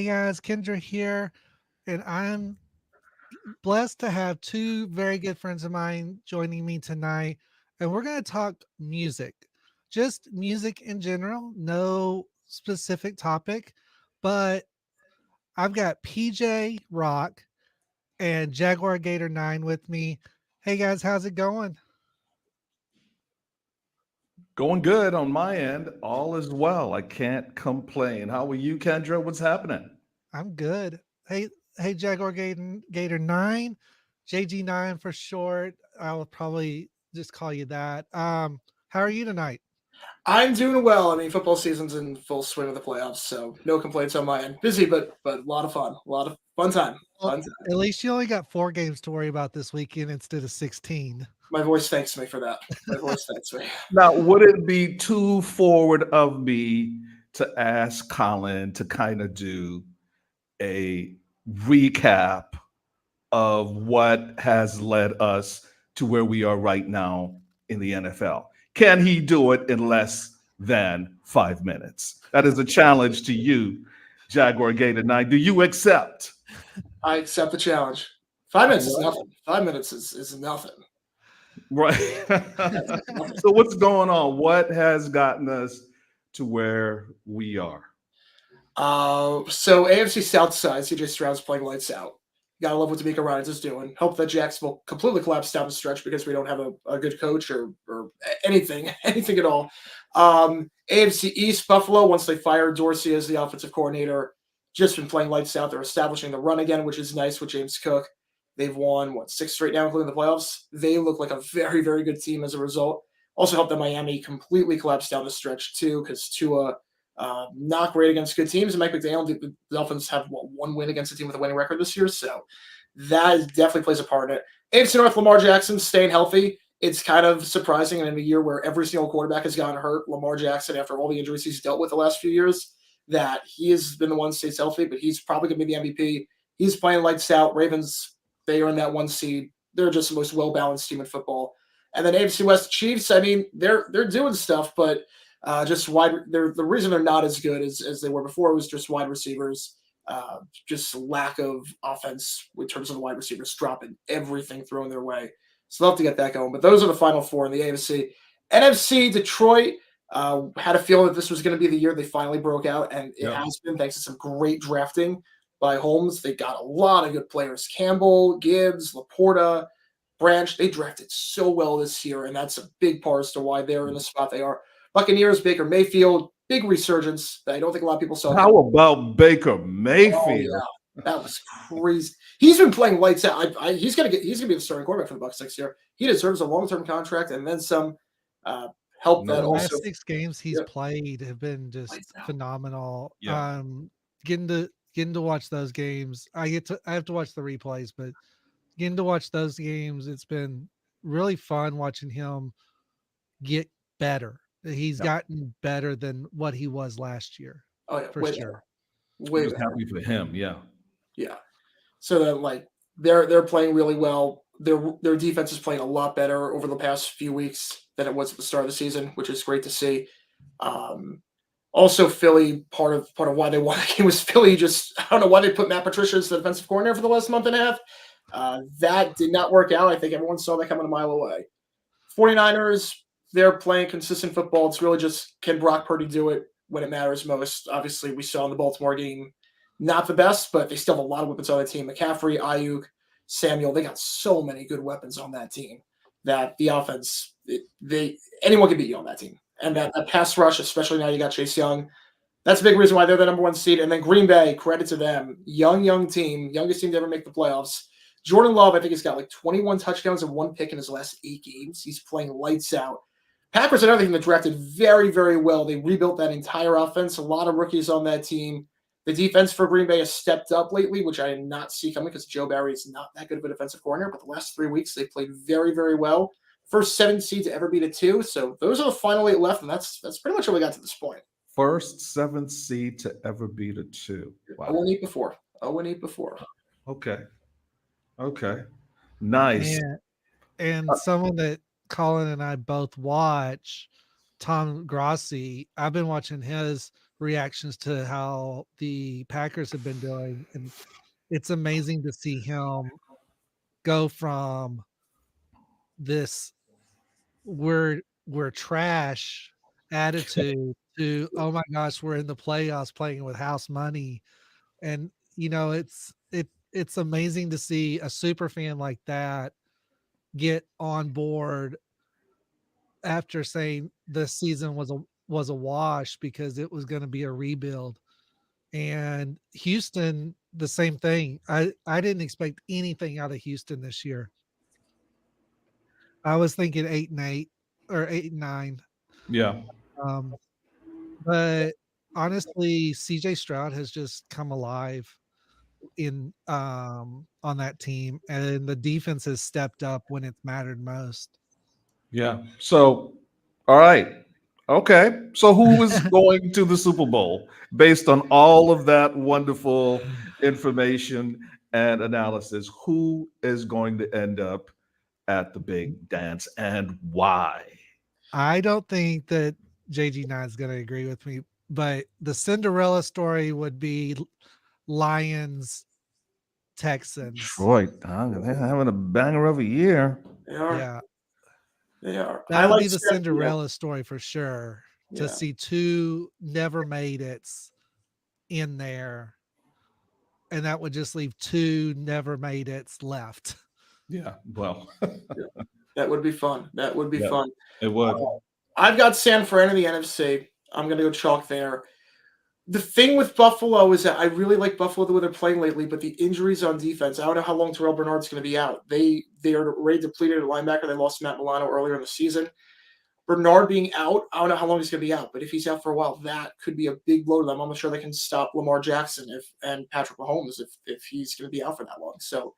Hey guys, Kendra here, and I'm blessed to have two very good friends of mine joining me tonight. And we're going to talk music, just music in general, no specific topic. But I've got PJ-Roc and Jaguar Gator 9 with me. Hey guys, how's it going? Going good on my end. All is well. I can't complain. How are you, Kendra? What's happening? I'm good. Hey, Gator 9, JG9 for short. I will probably just call you that. How are you tonight? I'm doing well. I mean, football season's in full swing of the playoffs, so no complaints on my end. Busy, but a lot of fun. A lot of fun time. Well, Fun time. at least you only got 4 games to worry about this weekend instead of 16. My voice thanks me for that. My voice thanks me. Now, would it be too forward of me to ask Colin to kind of do a recap of what has led us to where we are right now in the NFL? Can he do it in less than 5 minutes? That is a challenge to you, Jaguar Gator 9. Do you accept? I accept the challenge. 5 minutes is nothing. 5 minutes is nothing. Right. That's nothing. So what's going on? What has gotten us to where we are? So AFC South side, CJ Stroud's playing lights out. Gotta love what D'Amico Ryans is doing. Hope that Jacksonville completely collapse down the stretch because we don't have a good coach or anything, anything at all. AFC East, Buffalo, once they fired Dorsey as the offensive coordinator, just been playing lights out. They're establishing the run again, which is nice with James Cook. They've won, what, 6 straight now, including the playoffs. They look like a very, very good team as a result. Also helped that Miami completely collapse down the stretch, too, because Tua not great against good teams. And Mike McDaniel, the Dolphins have one win against a team with a winning record this year. So that definitely plays a part in it. AFC North, Lamar Jackson staying healthy. It's kind of surprising in a year where every single quarterback has gotten hurt. Lamar Jackson, after all the injuries he's dealt with the last few years, that he has been the one that stays healthy, but he's probably going to be the MVP. He's playing lights out. Ravens, they are in that 1 seed. They're just the most well-balanced team in football. And then AFC West Chiefs, I mean, they're doing stuff, but just wide. The reason they're not as good as they were before was just wide receivers. Just lack of offense in terms of the wide receivers dropping everything thrown their way. So they'll have to get that going. But those are the final four in the AFC. NFC, Detroit had a feeling that this was going to be the year they finally broke out, and it Yeah. has been thanks to some great drafting by Holmes. They got a lot of good players: Campbell, Gibbs, Laporta, Branch. They drafted so well this year, and that's a big part as to why they're in the spot they are. Buccaneers, Baker Mayfield, big resurgence that I don't think a lot of people saw How coming. about Baker Oh Mayfield? yeah, that was crazy. He's been playing lights out. He's gonna be the starting quarterback for the Bucs next year. He deserves a long term contract and then some. Help The that No. also. last 6 games he's Yeah, played have been just lights out. phenomenal. Yeah. Getting to watch those games. I have to watch the replays, but getting to watch those games, it's been really fun watching him get better. He's Yeah. gotten better than what he was last year, Oh yeah, for way better, sure. I'm way just better. happy for him. Yeah. Yeah. So that like they're playing really well. Their defense is playing a lot better over the past few weeks than it was at the start of the season, which is great to see. Um, Also, Philly part of why they won the game was Philly just I don't know why they put Matt Patricia as the defensive coordinator for the last month and a half. That did not work out. I think everyone saw that coming a mile away. 49ers, they're playing consistent football. It's really just can Brock Purdy do it when it matters most? Obviously, we saw in the Baltimore game, not the best, but they still have a lot of weapons on the team. McCaffrey, Ayuk, Samuel, they got so many good weapons on that team that the offense, they anyone can beat you on that team. And that pass rush, especially now you got Chase Young, that's a big reason why they're the number 1 seed. And then Green Bay, credit to them, young team, youngest team to ever make the playoffs. Jordan Love, I think, has got like 21 touchdowns and 1 pick in his last 8 games. He's playing lights out. Packers, another thing that drafted very, very well. They rebuilt that entire offense. A lot of rookies on that team. The defense for Green Bay has stepped up lately, which I did not see coming because Joe Barry is not that good of a defensive coordinator. But the last 3 weeks, they played very, very well. First 7 seed to ever beat a 2. So those are the final 8 left, and that's pretty much what we got to this point. First seventh seed to ever beat a two. 0 Wow. and 8 before. 0 and 8 before. Okay. Okay. Nice. And someone that Colin and I both watch, Tom Grossi, I've been watching his reactions to how the Packers have been doing, and it's amazing to see him go from this we're trash attitude to, oh my gosh, we're in the playoffs playing with house money. And it's amazing to see a super fan like that get on board after saying this season was a wash because it was going to be a rebuild. And Houston, the same thing. I didn't expect anything out of Houston this year. I was thinking 8-8 or 8-9. Yeah. Um, but honestly, CJ Stroud has just come alive in on that team, and the defense has stepped up when it's mattered most. Yeah. So, all right. Okay. So, who is going to the Super Bowl based on all of that wonderful information and analysis? Who is going to end up at the big dance and why? I don't think that JG9 is going to agree with me, but the Cinderella story would be Lions Texans. Detroit, they're having a banger of a year. They are. Yeah, They are. I that would like be the San Diego. Cinderella story for sure. To Yeah. see two never made it's in there, and that would just leave two never made it's left. Yeah. Well, Yeah. That would be fun. That would be yeah, fun. it would. I've got San Fran in the NFC. I'm going to go chalk there. The thing with Buffalo is that I really like Buffalo the way they're playing lately, but the injuries on defense, I don't know how long Terrell Bernard's going to be out. They are already depleted at linebacker. They lost Matt Milano earlier in the season. Bernard being out, I don't know how long he's going to be out, but if he's out for a while, that could be a big blow to them. I'm not sure they can stop Lamar Jackson and Patrick Mahomes if he's going to be out for that long. So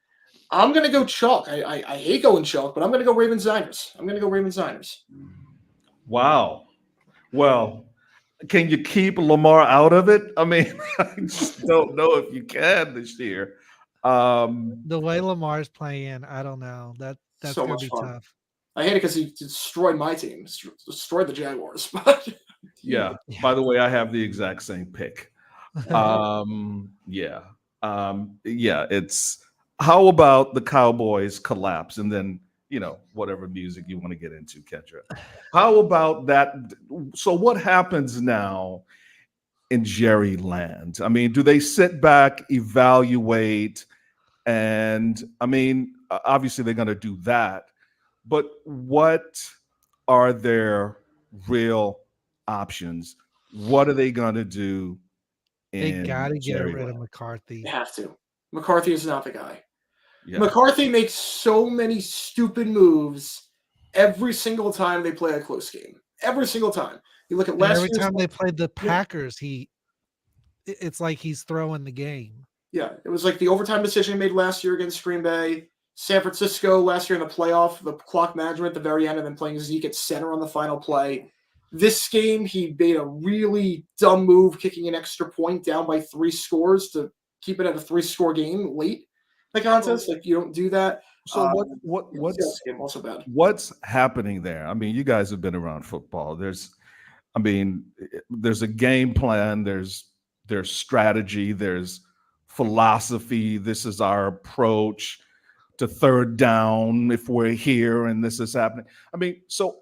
I'm going to go chalk. I hate going chalk, but I'm going to go Ravens Niners. I'm going to go Ravens Niners. Wow. Well, can you keep Lamar out of it? I mean, I just don't know if you can this year. The way Lamar's playing, I don't know. That's So going much to be fun. tough. I hate it because he destroyed my team, destroyed the Jaguars. But Yeah. Yeah. By the way, I have the exact same pick. Yeah. Yeah. It's how about the Cowboys collapse and then, whatever music you want to get into, Kendra. How about that? So, what happens now in Jerry land? I mean, do they sit back, evaluate, and I mean, obviously they're going to do that, but what are their real options? What are they going to do They got in to get Jerry rid of land? McCarthy. they have to. McCarthy is not the guy. Yeah. McCarthy makes so many stupid moves every single time they play a close game. Every single time. You look at And last every year's time they played the yeah, Packers, it's like he's throwing the game. yeah, it was like the overtime decision he made last year against Green Bay. San Francisco last year in the playoff, the clock management at the very end, and then playing Zeke at center on the final play. This game, he made a really dumb move, kicking an extra point down by 3 scores to keep it at a 3-score game late in the contest. Like you don't do that. So Seattle's game also bad. what's happening there? I mean, you guys have been around football. There's a game plan. There's strategy. There's philosophy. This is our approach to third down if we're here and this is happening. I mean, so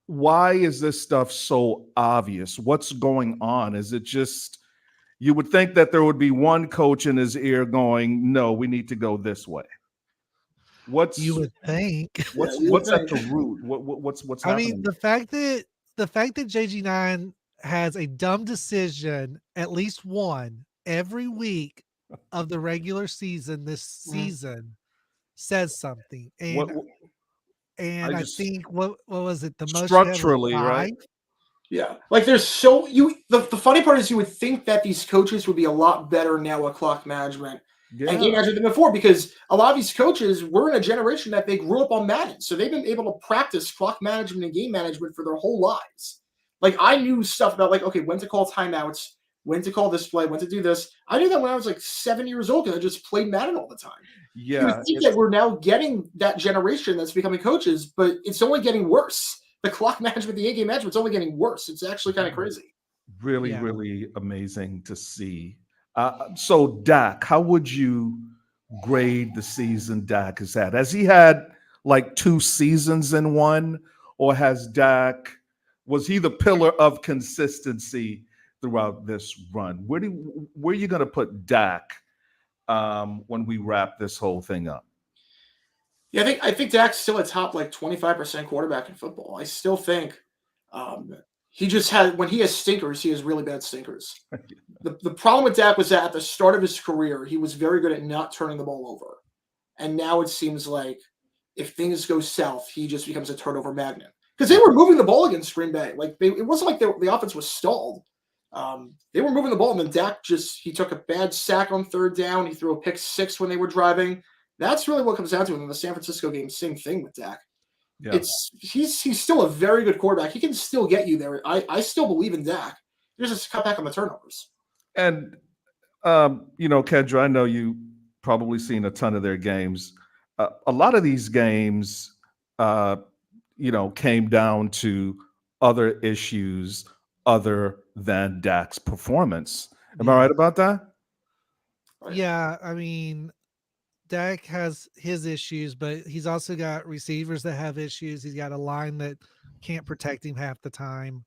why is this stuff so obvious? What's going on? Is it just you would think that there would be one coach in his ear going, "No, we need to go this way." What's You would think. what's at the root? What's I mean, happening? the fact that JG9 has a dumb decision, at least one every week of the regular season this season, says something. What And I I just think what was it? The most you had was structurally, right? 5. Yeah. Like there's so the funny part is you would think that these coaches would be a lot better now at clock management and game Yeah, management than before because a lot of these coaches were in a generation that they grew up on Madden. So they've been able to practice clock management and game management for their whole lives. Like I knew stuff about like, okay, when to call timeouts, when to call this play, when to do this. I knew that when I was like 7 years old because I just played Madden all the time. You would yeah. think that we're now getting that generation that's becoming coaches, but it's only getting worse. the clock management, the in-game management, is only getting worse. It's actually kind of crazy. Really, Yeah. really amazing to see. So, Dak, how would you grade the season Dak has had? Has he had like two seasons in one, or has Dak was he the pillar of consistency throughout this run? Where are you going to put Dak when we wrap this whole thing up? Yeah, I think Dak's still a top like 25% quarterback in football. I still think um, he just had when he has stinkers, he has really bad stinkers. The problem with Dak was that at the start of his career, he was very good at not turning the ball over. And now it seems like if things go south, he just becomes a turnover magnet. Because they were moving the ball against Green Bay. It wasn't like the offense was stalled. They were moving the ball, and then Dak he took a bad sack on third down. He threw a pick six when they were driving. That's really what comes down to it. In the San Francisco game, same thing with Dak. Yeah. He's still a very good quarterback. He can still get you there. I still believe in Dak. Just cut back on the turnovers. And Kendra, I know you probably seen a ton of their games. A lot of these games, uh, came down to other issues other than Dak's performance. Am I Yeah. right about that? Right? Yeah. I mean, Dak has his issues, but he's also got receivers that have issues. He's got a line that can't protect him half the time.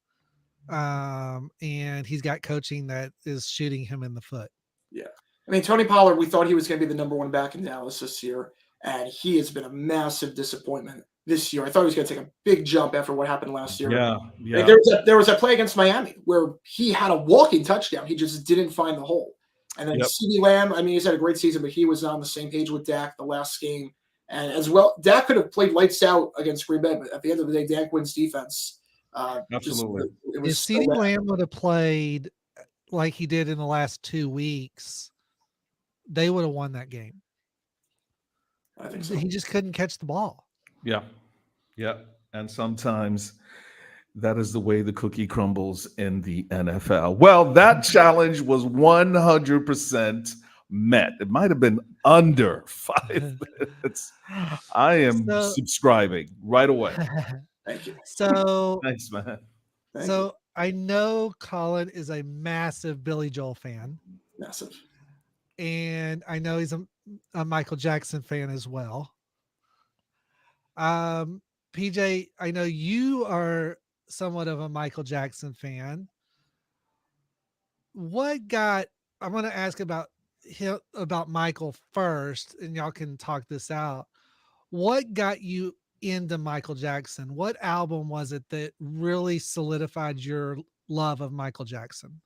And he's got coaching that is shooting him in the foot. Yeah. I mean, Tony Pollard, we thought he was going to be the number one back in Dallas this year, and he has been a massive disappointment this year. I thought he was going to take a big jump after what happened last year. Yeah, Like yeah. there was a play against Miami where he had a walking touchdown. He just didn't find the hole. And then Yep. CeeDee Lamb, I mean, he's had a great season, but he was not on the same page with Dak the last game. And as well, Dak could have played lights out against Green Bay, but at the end of the day, Dak wins defense. Absolutely. It If was so CeeDee bad. Lamb would have played like he did in the last 2 weeks, they would have won that game. I think so. He just couldn't catch the ball. Yeah, yeah. And sometimes that is the way the cookie crumbles in the NFL. Well, that challenge was 100% met. It might have been under 5 minutes. I am So, subscribing right away. Thank you. so, Thanks, man. Thank you. so I know Colin is a massive Billy Joel fan, Massive. and I know he's a Michael Jackson fan as well. PJ, I know you are somewhat of a Michael Jackson fan. What got I'm going to ask about him about Michael first, and y'all can talk this out. What got you into Michael Jackson? What album was it that really solidified your love of Michael Jackson?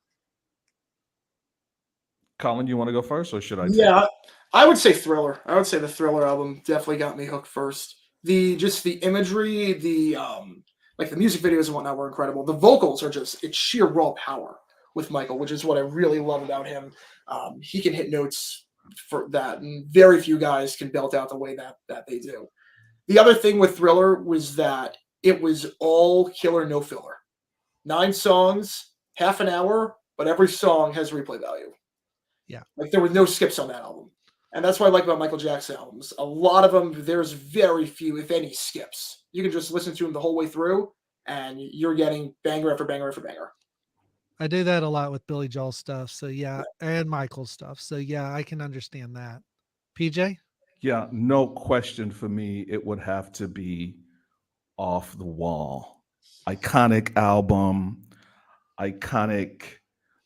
Colin, you want to go first or should I take it? Yeah, I would say Thriller. I would say the Thriller album definitely got me hooked first. The imagery, like the music videos and whatnot were incredible. The vocals are just it's sheer raw power with Michael, which is what I really love about him. He can hit notes for that, and very few guys can belt out the way that they do. The other thing with Thriller was that it was all killer, no filler. 9 songs, half an hour, but every song has replay value. Yeah. Like there were no skips on that album. And that's what I like about Michael Jackson albums. A lot of them, there's very few, if any, skips. You can just listen to them the whole way through, and you're getting banger after banger after banger. I do that a lot with Billy Joel stuff. So yeah, and Michael stuff. So yeah, I can understand that. PJ? Yeah, no question for me. It would have to be Off the Wall. Iconic album, iconic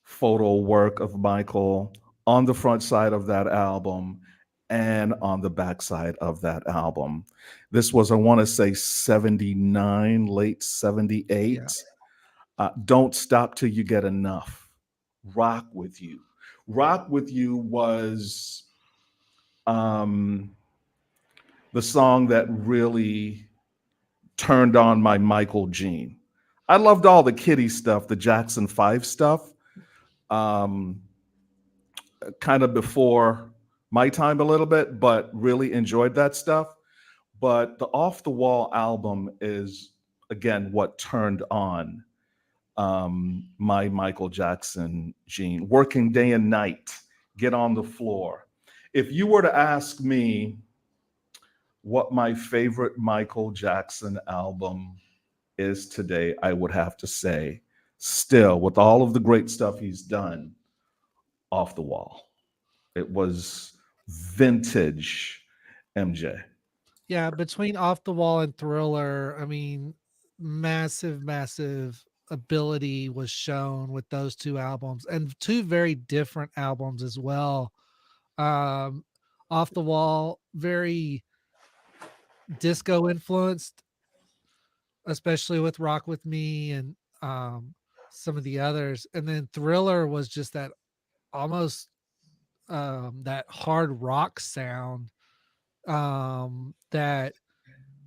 photo work of Michael on the front side of that album and on the back side of that album. This was, I want to say, 79, late 78. Yeah. Don't Stop Till You Get Enough. Rock With You. Rock With You was um, the song that really turned on my Michael gene. I loved all the kiddie stuff, the Jackson 5 stuff, um, kind of before my time a little bit, but really enjoyed that stuff. But the Off the Wall album is, again, what turned on my Michael Jackson gene. Working day and night, Get on the Floor. If you were to ask me what my favorite Michael Jackson album is today, I would have to say, still, with all of the great stuff he's done, Off the Wall. It was vintage MJ. Yeah, between Off the Wall and Thriller, I mean, massive, massive ability was shown with those two albums and two very different albums as well. Um, Off the Wall, very disco influenced, especially with Rock With Me and some of the others. And then Thriller was just that almost that hard rock sound that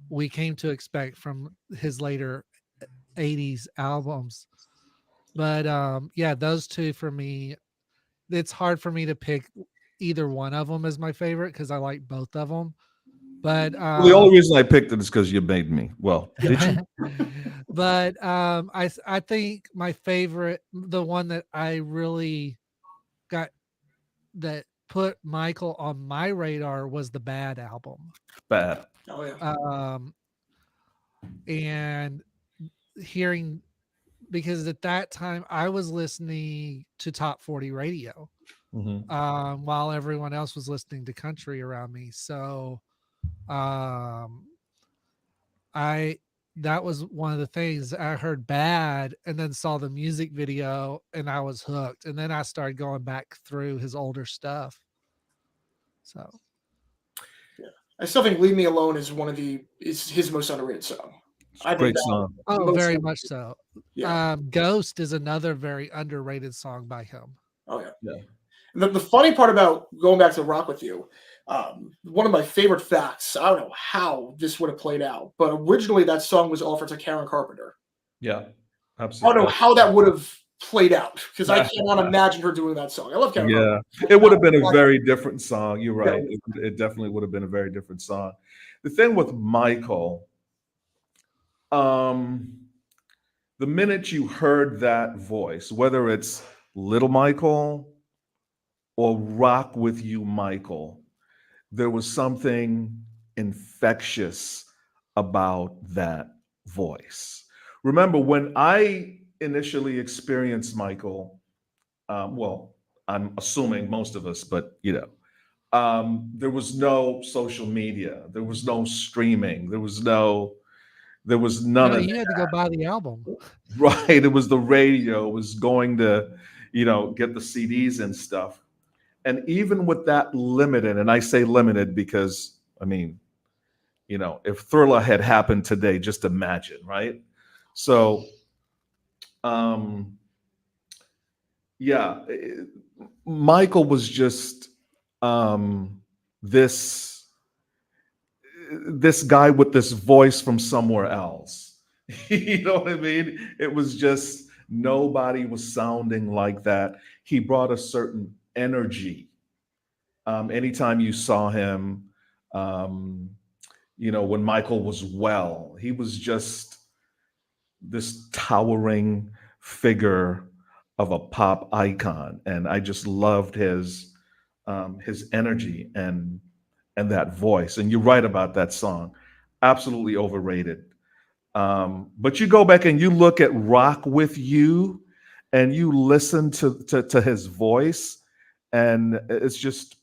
we came to expect from his later 80s albums. But yeah, those two for me, it's hard for me to pick either one of them as my favorite because I like both of them. But Well, the only reason I picked it is because you made me. Well, did you? but I think my favorite, the one that I really got that put Michael on my radar was the Bad album. Bad. Oh yeah. Um, and hearing because at that time I was listening to top 40 radio Mhm. while everyone else was listening to country around me. So um, I that was one of the things I heard Bad and then saw the music video and I was hooked. And then I started going back through his older stuff. So Yeah. I still think "Leave Me Alone" is is his most underrated song. It's a I think great that song. oh, most very underrated. much so. Yeah. Ghost is another very underrated song by him. Oh yeah. Yeah. The funny part about going back to Rock With You, one of my favorite facts, I don't know how this would have played out, but originally that song was offered to Karen Carpenter. Yeah. I don't know Absolutely. how that would have played out because I cannot imagine her doing that song. I love Karen Yeah. Carpenter. It would have been a very different song. You're Yeah, right. It definitely would have been a very different song. The thing with Michael, um, the minute you heard that voice, whether it's Little Michael or Rock With You Michael, there was something infectious about that voice. Remember, when I initially experienced Michael, well, I'm assuming most of us, but there was no social media, there was no streaming, there was none No, of you had to go buy the album. right. It was the radio, it was going to, get the CDs and stuff. And even with that limited, and I say limited because, I mean, if Thriller had happened today, just imagine, right? So, um, yeah, Michael was just um, this this guy with this voice from somewhere else. You know what I mean? It was just nobody was sounding like that. He brought a certain energy. Anytime you saw him, um, when Michael was well, he was just this towering figure of a pop icon, and I just loved his energy and that voice. And you're right about that song, absolutely overrated. But you go back and you look at Rock With You, and you listen to his voice, and it's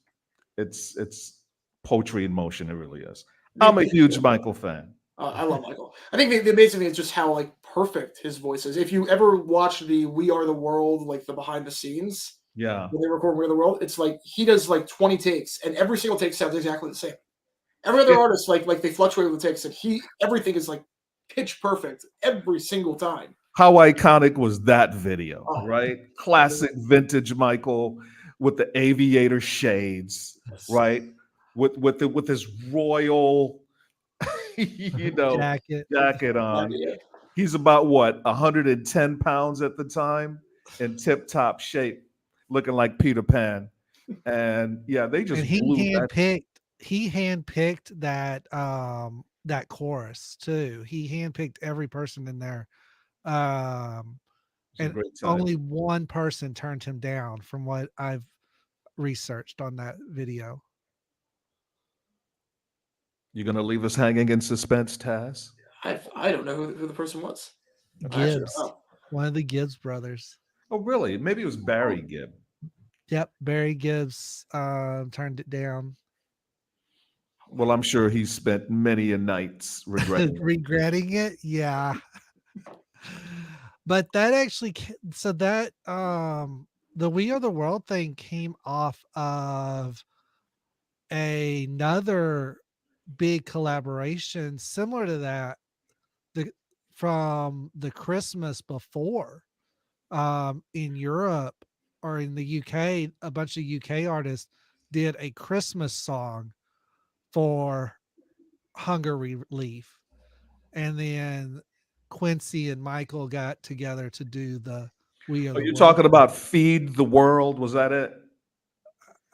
poetry in motion. It really is. I'm a huge Michael fan. I love Michael. I think the amazing thing is just how like perfect his voice is. If you ever watch the "We Are the World" like the behind the scenes Yeah. when they record "We Are the World," it's like he does like 20 takes, and every single take sounds exactly the same. Every other It, artist like they fluctuate with the takes, and he everything is like pitch perfect every single time. how iconic was that video, Oh, right? Classic vintage Michael with the aviator shades, yes. right? With his royal, you know, Jacket. jacket on. Yeah. He's about what 110 pounds at the time, in tip top shape, looking like Peter Pan. And yeah, they And just blew that. he handpicked that chorus too. He handpicked every person in there. Um It's a and great time. only one person turned him down from what I've researched on that video. You're gonna leave us hanging in suspense, Taz? I don't know who the person was. I actually don't Gibbs, know. one of the Gibbs brothers. Oh, really? Maybe it was Barry Gibb. Yep, Barry Gibbs turned it down, Well, I'm sure he spent many a nights regretting it. regretting it. Yeah, but that actually so that the We Are the World thing came off of another big collaboration similar to that, the from the Christmas before, in Europe or in the UK, a bunch of UK artists did a Christmas song for hunger relief, and then Quincy and Michael got together to do the We Are Are the you World. talking about Feed the World? Was that it?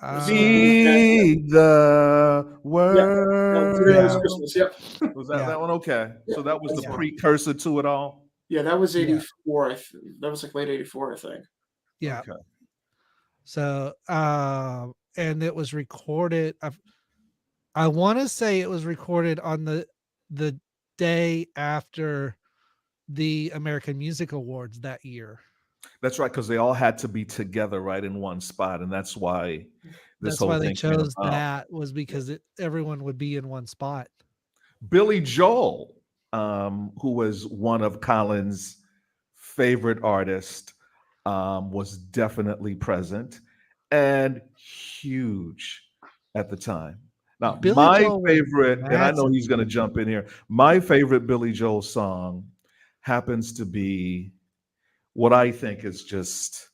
So yeah, Feed the yeah, no, Dear Another's Yeah, world. Christmas. Yep. Was that yeah, that one? Okay. Yeah, So that was the that's yeah, fine. precursor to it all? Yeah, that was yeah, '84. That was like late '84, I think. yeah. Okay. So, and it was recorded. I want to say it was recorded on the day after the American Music Awards that year. That's right, because they all had to be together right in one spot. And that's why this That's whole why they thing came chose about. that, was because everyone would be in one spot. Billy Joel, who was one of Colin's favorite artists, was definitely present and huge at the time. Now, Billy my Joel was favorite, and I know massive. he's going to jump in here, my favorite Billy Joel song happens to be what I think is just,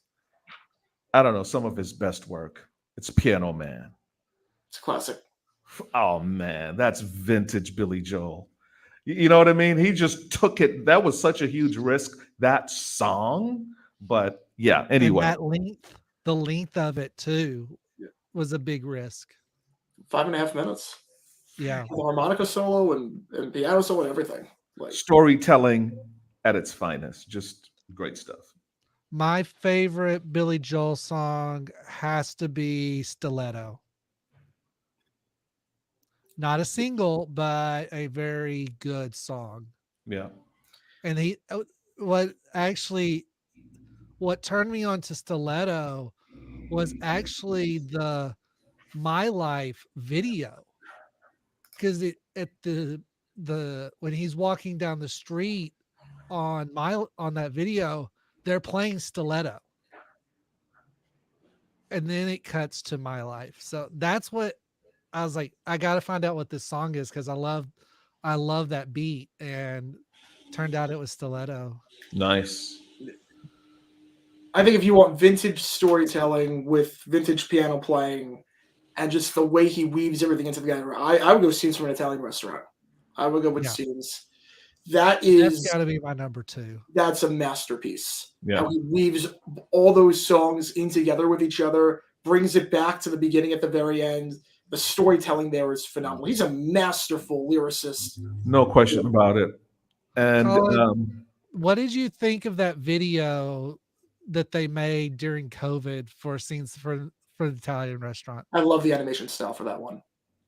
I don't know, some of his best work. It's Piano Man. It's a classic. Oh, man, that's vintage Billy Joel. You know what I mean? He just took it. That was such a huge risk, that song. But yeah, And anyway. that length, the length of it too, Yeah. was a big risk. 5.5 minutes. Yeah. The harmonica solo and piano solo and everything. Like Storytelling at its finest. Just great stuff. My favorite Billy Joel song has to be Stiletto. Not a single, but a very good song. Yeah. And what actually what turned me on to Stiletto was actually the My Life video, because it at the when he's walking down the street on that video, they're playing Stiletto, and then it cuts to My Life. So that's what I was like, I got to find out what this song is, because I love that beat, and turned out it was Stiletto. Nice. I think if you want vintage storytelling with vintage piano playing and just the way he weaves everything into together, I would go scenes from an Italian restaurant. I would go with Yeah, scenes. That that's is got to be my number two. that's a masterpiece. Yeah. How he weaves all those songs in together with each other, brings it back to the beginning at the very end. The storytelling there is phenomenal. He's a masterful lyricist. No question about it. And Colin, what did you think of that video that they made during COVID for scenes for the Italian restaurant? I love the animation style for that one.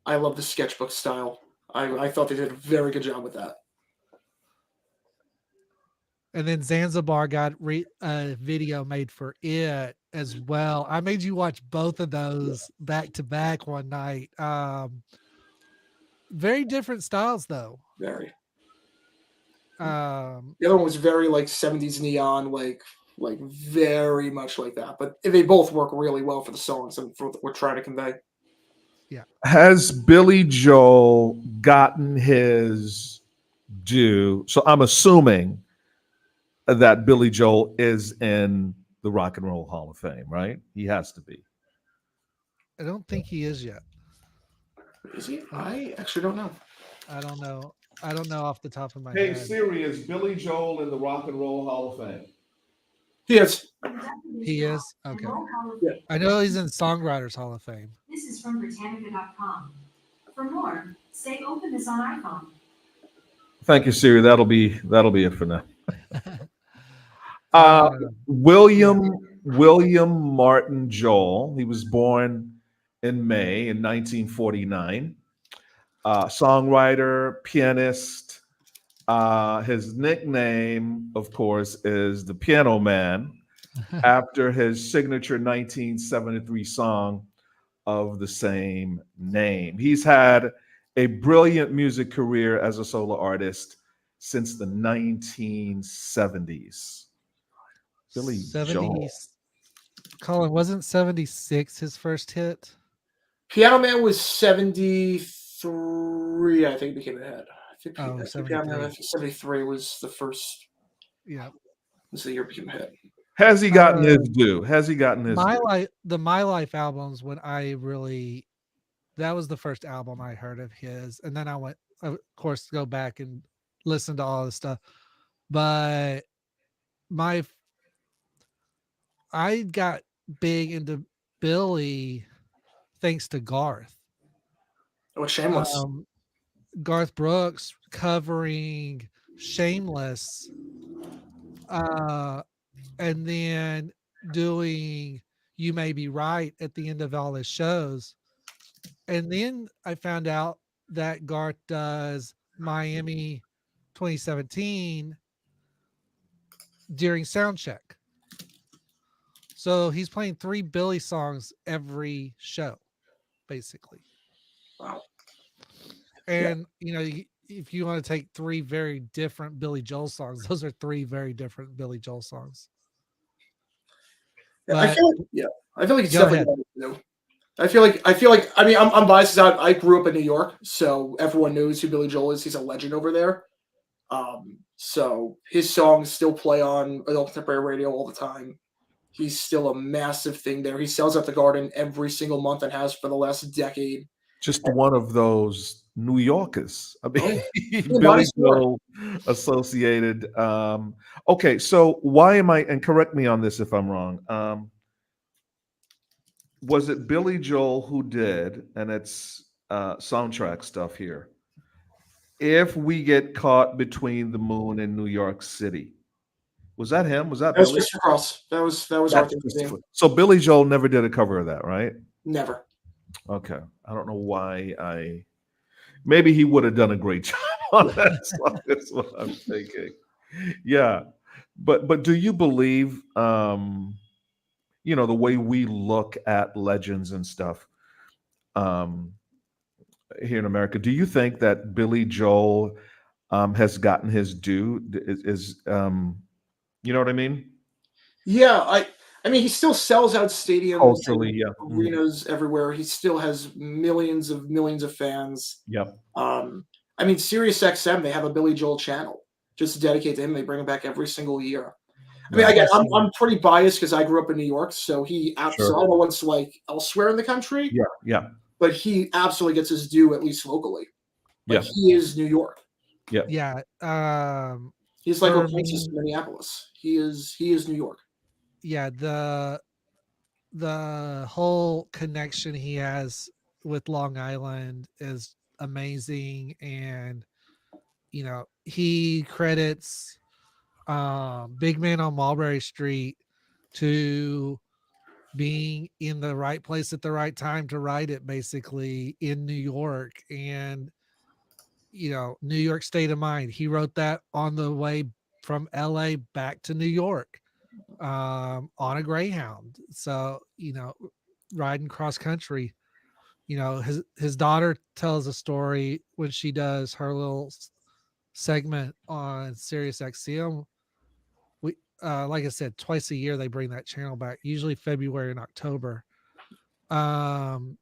I love the sketchbook style. I thought they did a very good job with that. And then Zanzibar got a video made for it as well. I made you watch both of those back to back one night. Very different styles though. Very. Um, The other one was very like 70s neon, like very much like that. But they both work really well for the songs and for what we're trying to convey. yeah. has Billy Joel gotten his due? So I'm assuming that Billy Joel is in the Rock and Roll Hall of Fame, right? He has to be. I don't think he is yet. Is he? I actually don't know. I don't know. I don't know off the top of my Hey head. Siri, is Billy Joel in the Rock and Roll Hall of Fame? He is. He is? Okay. Yeah. I know he's in Songwriters Hall of Fame. This is from Britannica.com. For more, say open this on iPhone. Thank you, Siri. That'll be it for now. Uh, William Martin Joel. He was born in May in 1949. Songwriter, pianist, His nickname, of course, is the Piano Man, after his signature 1973 song of the same name. He's had a brilliant music career as a solo artist since the 1970s. Billy 70, Joel. Colin, wasn't 76 his first hit? Piano Man was 73, I think, became a hit. Oh, I think Piano Man, I 73. think 73 was the first, Yeah. was the year it became a hit. Has he gotten his Um, due? Has he gotten his due? the My Life albums, when I really, that was the first album I heard of his. And then I went, of course, to go back and listen to all this stuff. But my, I got big into Billy thanks to Garth. It was Shameless. Um, Garth Brooks covering Shameless, uh, and then doing You May Be Right at the end of all his shows. And then I found out that Garth does Miami 2017 during sound check. So he's playing 3 Billy songs every show, basically. Wow. Yeah. And if you want to take 3 very different Billy Joel songs, those are 3 very different Billy Joel songs. Yeah, But I feel like it's go definitely ahead. got to do. I mean, I'm biased out. I grew up in New York, so everyone knows who Billy Joel is. He's a legend over there. So his songs still play on adult contemporary radio all the time. He's still a massive thing there. He sells out the Garden every single month and has for the last decade. Just one of those New Yorkers. I Oh, mean, yeah, Body Billy Smart. Joel associated. Okay, so why am I, and correct me on this if I'm wrong. Was it Billy Joel who did, and it's soundtrack stuff here? If we get caught between the moon and New York City, was that him? Was that That was Billy? Christopher Cross. That was That's Arthur's name. Christopher. So Billy Joel never did a cover of that, right? Never. Okay. I don't know why I. Maybe he would have done a great job on that song. That's what I'm thinking. Yeah, but do you believe, the way we look at legends and stuff, um, here in America? Do you think that Billy Joel has gotten his due? You know what I mean? Yeah, I mean, he still sells out stadiums and Culturally, yeah. Mhm. arenas everywhere. He still has millions of fans. Yep. I mean, Sirius XM, they have a Billy Joel channel just dedicated to him. They bring him back every single year. I mean, Right. again, I'm, Awesome. I'm pretty biased because I grew up in New York, so so I Sure. don't know what's like elsewhere in the country, Yeah. Yeah. but he absolutely gets his due, at least locally. Like, Yeah. he is New York. Yeah. Yeah. He's like For LeBron is me, Minneapolis. He is New York. yeah, the whole connection he has with Long Island is amazing. And he credits Big Man on Mulberry Street to being in the right place at the right time to write it, basically, in New York. And New York State of Mind, he wrote that on the way from LA back to New York, on a Greyhound. So riding cross country. His daughter tells a story when she does her little segment on Sirius XM. We Like I said, twice a year they bring that channel back, usually February and October. Um,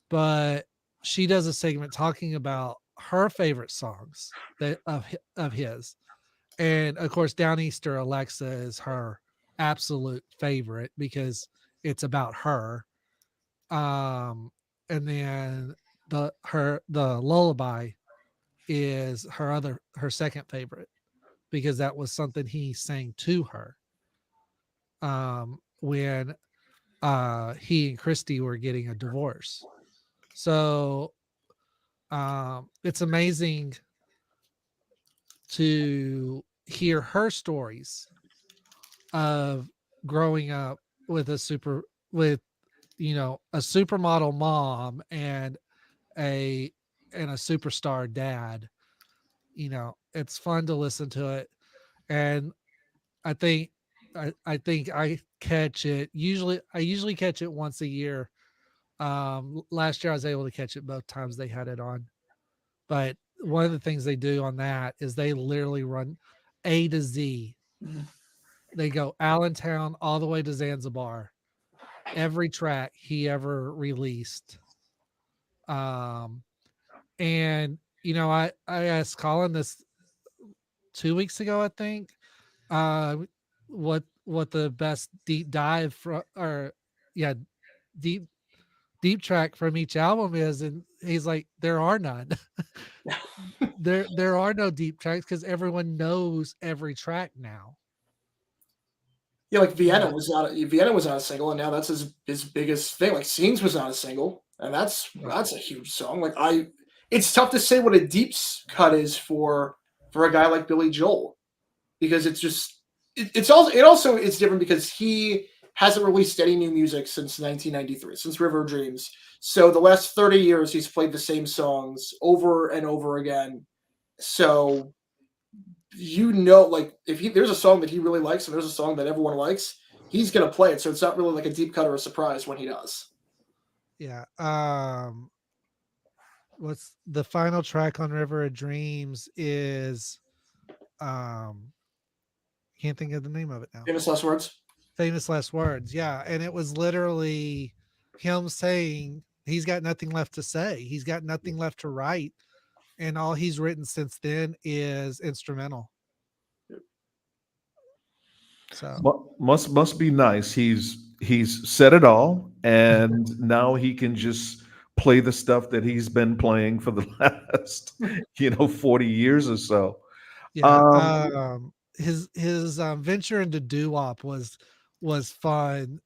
but she does a segment talking about her favorite songs of his. And of course, Downeaster Alexa is her absolute favorite because it's about her. Um, and then the lullaby is her second favorite because that was something he sang to her when he and Christy were getting a divorce. So it's amazing to hear her stories of growing up with a supermodel mom and a superstar dad. It's fun to listen to it, and I think I think I catch it usually. I usually catch it once a year. Last year I was able to catch it both times they had it on. But one of the things they do on that is they literally run A to Z. Mhm. They go Allentown all the way to Zanzibar. Every track he ever released. Um, and I asked Colin this 2 weeks ago, I think, uh, what the best deep dive from or yeah deep deep track from each album is, and he's like, there are none. There are no deep tracks because everyone knows every track now. Yeah, like But Vienna was not a single, and now that's his biggest thing. Like Scenes was not a single, and right, that's a huge song. It's tough to say what a cut is for a guy like Billy Joel, because it's just it also is different because he hasn't released any new music since 1993, since River of Dreams. So the last 30 years he's played the same songs over and over again. So like if there's a song that he really likes and there's a song that everyone likes, he's gonna play it. So it's not really like a deep cut or a surprise when he does. yeah. What's the final track on River of Dreams is um can't think of the name of it now. Famous last words. Famous Last Words. Yeah, and it was literally him saying he's got nothing left to say. He's got nothing left to write, and all he's written since then is instrumental. So, Must be nice. He's said it all, and now he can just play the stuff that he's been playing for the last 40 years or so. yeah, Um, his venture into doo-wop was fun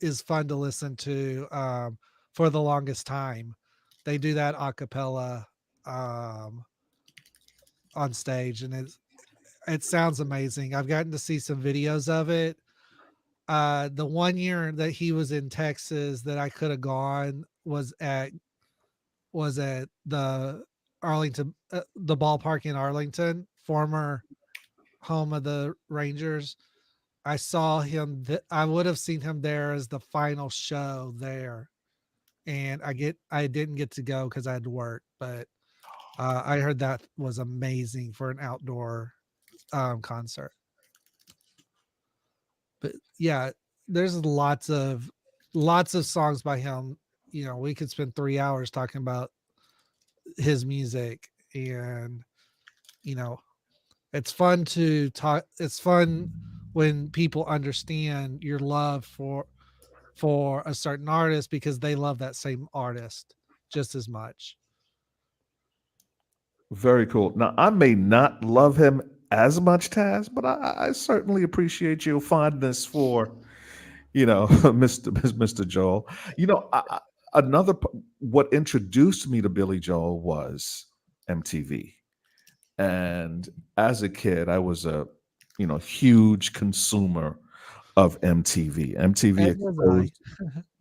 is fun to listen to for the longest time. They do that a cappella um, on stage, and it sounds amazing. I've gotten to see some videos of it. The one year that he was in Texas that I could have gone was at the Arlington, the ballpark in Arlington, former home of the Rangers. I saw him. I would have seen him there as the final show there, and I didn't get to go because I had to work. But I heard that was amazing for an outdoor concert. But yeah, there's lots of songs by him. We could spend 3 hours talking about his music, and you know, it's fun to talk. It's fun when people understand your love for a certain artist because they love that same artist just as much. Very cool. Now, I may not love him as much, Taz, but I certainly appreciate your fondness for, Mr. Joel. Another what introduced me to Billy Joel was MTV, and as a kid, I was a huge consumer of MTV. MTV As was I. exposed,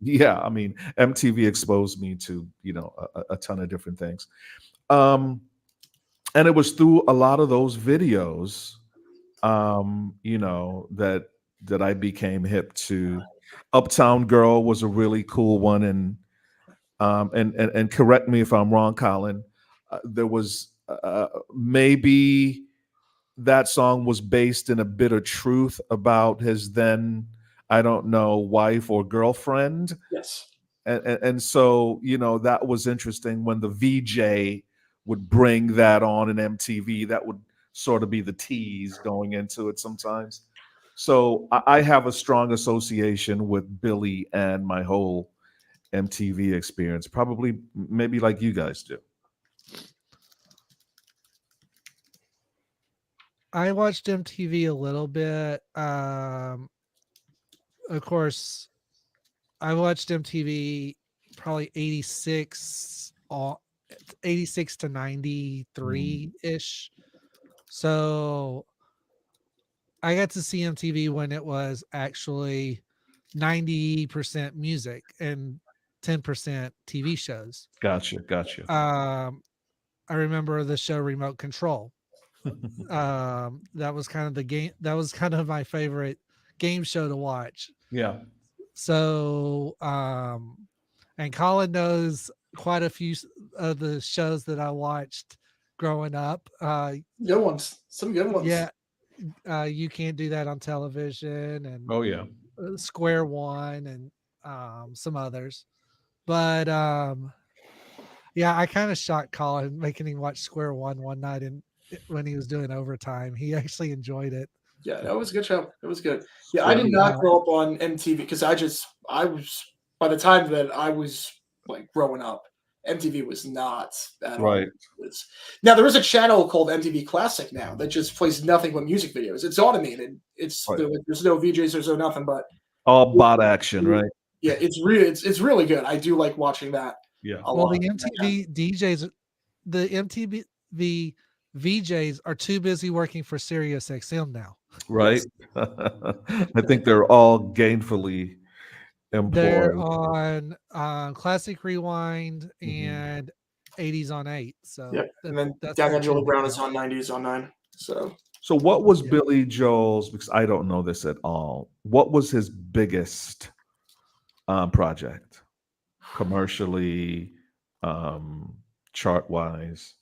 yeah, I mean, MTV exposed me to a ton of different things. Um, and it was through a lot of those videos that I became hip to. Uptown Girl was a really cool one, and correct me if I'm wrong, Colin. There was maybe that song was based in a bit of truth about his then, I don't know, wife or girlfriend, Yes. and so that was interesting when the VJ would bring that on in MTV. That would sort of be the tease going into it sometimes. So I have a strong association with Billy and my whole MTV experience, probably maybe like you guys do. I watched MTV a little bit. Of course, I watched MTV probably 86 to Mm, 93 ish. So I got to see MTV when it was actually 90% music and 10% TV shows. gotcha. Um, I remember the show Remote Control. That was kind of the game. That was kind of my favorite game show to watch. Yeah. So, and Colin knows quite a few of the shows that I watched growing up. Good ones. Some good ones. Yeah, you can't do that on television, and Oh yeah. Square One, and some others. But yeah, I kind of shocked Colin making him watch Square One night, and when he was doing overtime, he actually enjoyed it. Yeah, that was a good show. It was good. Yeah, I Square. did not Yeah, grow up on MTV because I was by the time that I was like growing up, MTV was not at all. Right. It's, now there is a channel called MTV Classic now that just plays nothing but music videos. It's automated. Right. There's no VJs, there's no nothing, but All bot action, right? yeah, it's really good. I do like watching that Yeah. a well, lot. the MTV DJs, the MTV VJs are too busy working for Sirius XM now. Right. Yes. I think they're all gainfully They're employed. on Classic Rewind Mhm. and 80s on 8. Yeah, So and then that's their Down two Julie big Brown is jobs. on 90s on 9. So So what was Yeah. Billy Joel's, because I don't know this at all. What was his biggest project? Commercially, um, chart wise.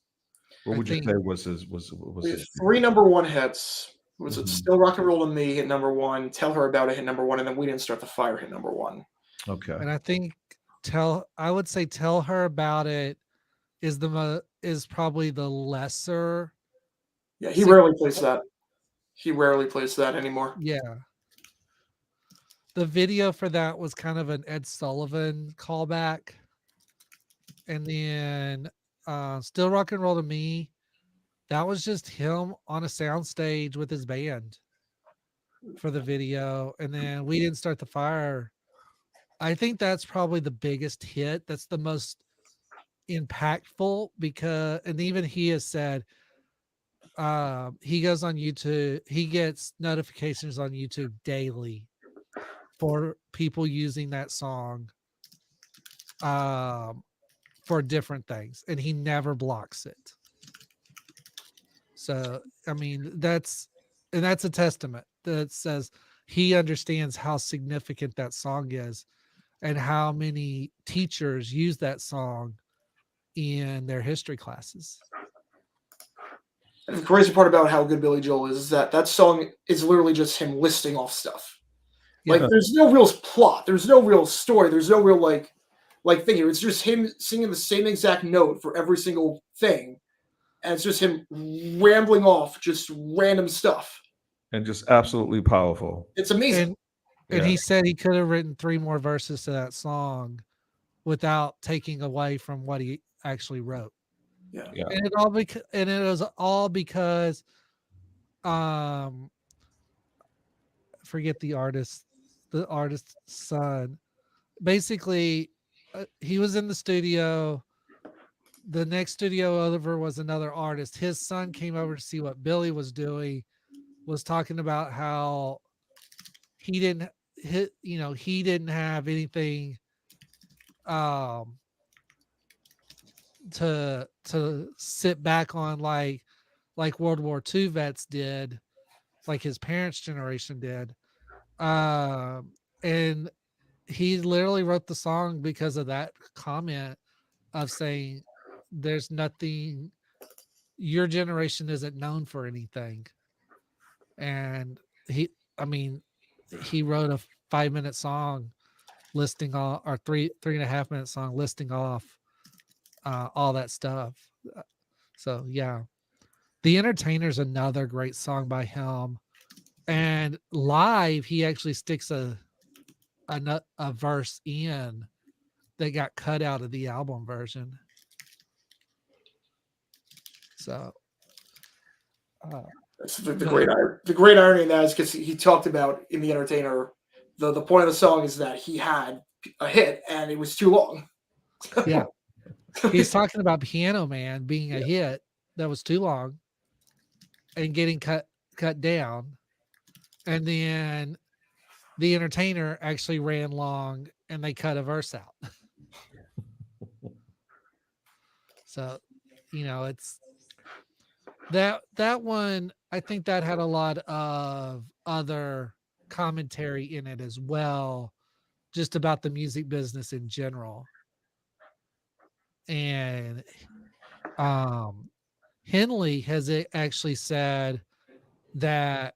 What I would you think say was we had his three number one hits. Was it Mhm. Still Rock and Roll to Me hit number one, Tell Her About It hit number one, and then We Didn't Start the Fire hit number one. Okay. and I think I would say Tell Her About It is probably the lesser Yeah, he rarely plays successful. that. He rarely plays that anymore. Yeah. The video for that was kind of an Ed Sullivan callback. And then Still Rock and Roll to Me, that was just him on a soundstage with his band for the video. And then We Didn't Start the Fire. I think that's probably the biggest hit. That's the most impactful because, and even he has said, he goes on YouTube, he gets notifications on YouTube daily for people using that song um, for different things, and he never blocks it. So, I mean, that's a testament that says he understands how significant that song is and how many teachers use that song in their history classes. And the crazy part about how good Billy Joel is that that song is literally just him listing off stuff. Like Yeah. there's no real plot, there's no real story, there's no real like thing here. It's just him singing the same exact note for every single thing, and it's just him rambling off just random stuff. And just absolutely powerful. It's amazing. And Yeah. he said he could have written 3 more verses to that song without taking away from what he actually wrote. Yeah. Yeah. And it was all because um forget the artist's son. Basically, he was in the studio. The next studio over was another artist. His son came over to see what Billy was doing, was talking about how he didn't he didn't have anything um to sit back on like World War II vets did, like his parents' generation did. And he literally wrote the song because of that comment of saying there's nothing, your generation isn't known for anything. And I mean, he wrote a 5-minute song listing all, or 3.5 minute song listing off all that stuff. So yeah, The Entertainer's another great song by him. And live, he actually sticks a verse in that got cut out of the album version. So, That's the but great irony in that is because he talked about in the Entertainer, the point of the song is that he had a hit and it was too long. yeah, he's talking about Piano Man being a Yeah. hit that was too long and getting cut down, and then The Entertainer actually ran long and they cut a verse out. So, it's that one, I think that had a lot of other commentary in it as well, just about the music business in general. And um Henley has actually said that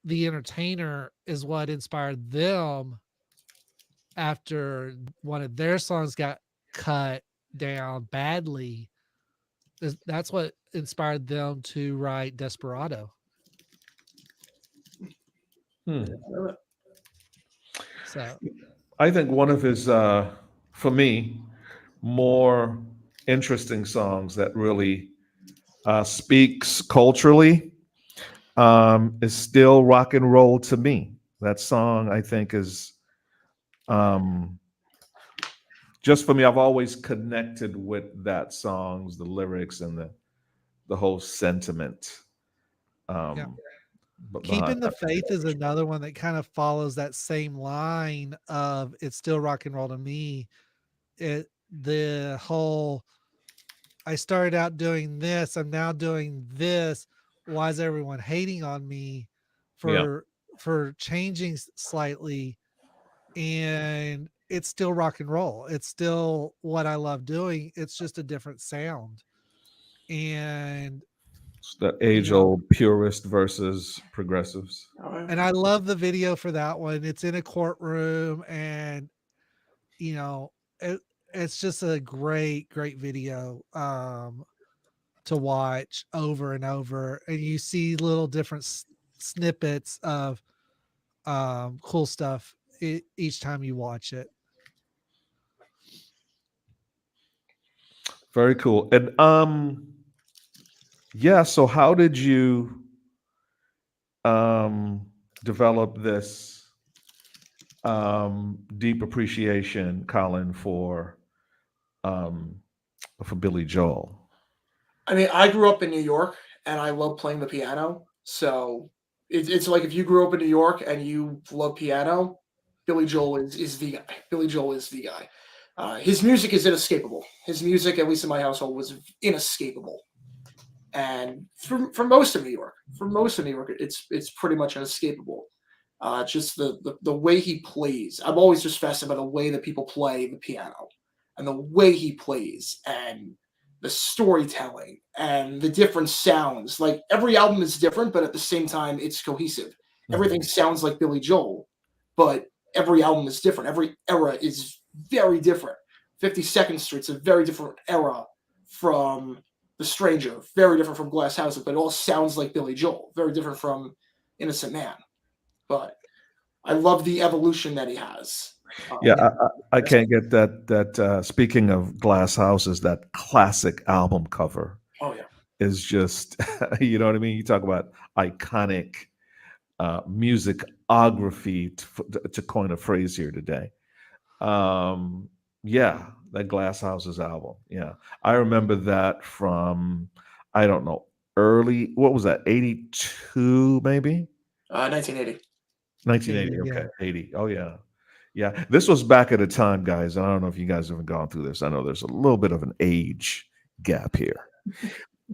The Entertainer is what inspired them after one of their songs got cut down badly. That's what inspired them to write Desperado. Hmm. So I think one of his, for me, more interesting songs that really speaks culturally is still rock and roll to me. That song, I think, is um, just for me. I've always connected with that song's the lyrics and the whole sentiment. yeah. Um, behind Keeping the Faith is another one that kind of follows that same line of it's still rock and roll to me. It the whole I started out doing this, I'm now doing this. Why is everyone hating on me yeah, for changing slightly? And it's still rock and roll. It's still what I love doing. It's just a different sound. And it's the you age know, old purist versus progressives. and I love the video for that one. It's in a courtroom, and you know, it, it's just a great video to watch over and over, and you see little different snippets of cool stuff each time you watch it. Very cool. And yeah. So how did you um develop this deep appreciation, Colin, um for Billy Joel? I mean, I grew up in New York and I love playing the piano. So it's like if you grew up in New York and you love piano, Billy Joel is the guy. Billy Joel is the guy. His music is inescapable. His music, at least in my household, was inescapable. And for most of New York, it's pretty much inescapable. Just the way he plays. I'm always just fascinated by the way that people play the piano and the way he plays and the storytelling and the different sounds. Like every album is different, but at the same time, it's cohesive. Everything sounds like Billy Joel, but every album is different. Every era is very different. 52nd Street's a very different era from The Stranger, very different from Glass Houses, but it all sounds like Billy Joel. Very different from Innocent Man. But I love the evolution that he has. Yeah, Yeah. I can't get that speaking of glass houses, that classic album cover Oh yeah. is just you know what I mean? You talk about iconic musicography to coin a phrase here today. Um, yeah, that Glass Houses album. Yeah, I remember that from I don't know early. What was that? 82 maybe. 1980. 1980. Yeah. Okay, 80. Oh yeah, yeah. This was back at a time, guys. I don't know if you guys have gone through this. I know there's a little bit of an age gap here.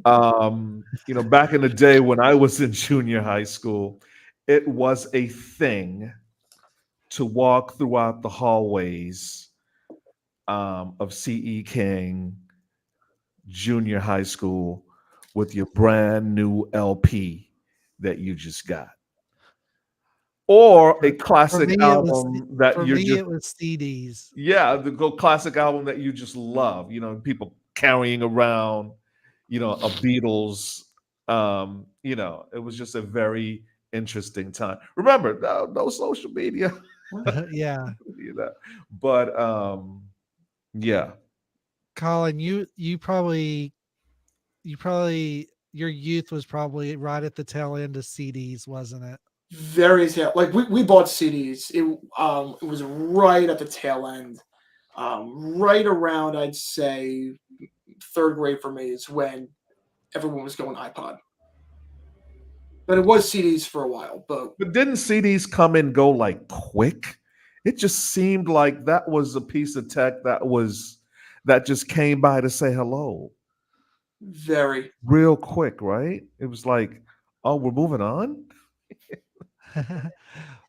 Back in the day when I was in junior high school, it was a thing to walk throughout the hallways of CE King Junior High School with your brand new LP that you just got, or a For classic me, it was album that for you're me just it was CDs. yeah, the classic album that you just love. People carrying around, a Beatles. It was just a very interesting time. Remember, no social media, Yeah. you know, but yeah. Colin, you probably your youth was probably right at the tail end of CDs, wasn't it? Very tail. Like we bought CDs. It was right at the tail end. Right around I'd say third grade for me is when everyone was going iPod. But it was CDs for a while. But But didn't CDs come and go like quick? It just seemed like that was a piece of tech that just came by to say hello. Very. real quick, right? It was like, oh, we're moving on.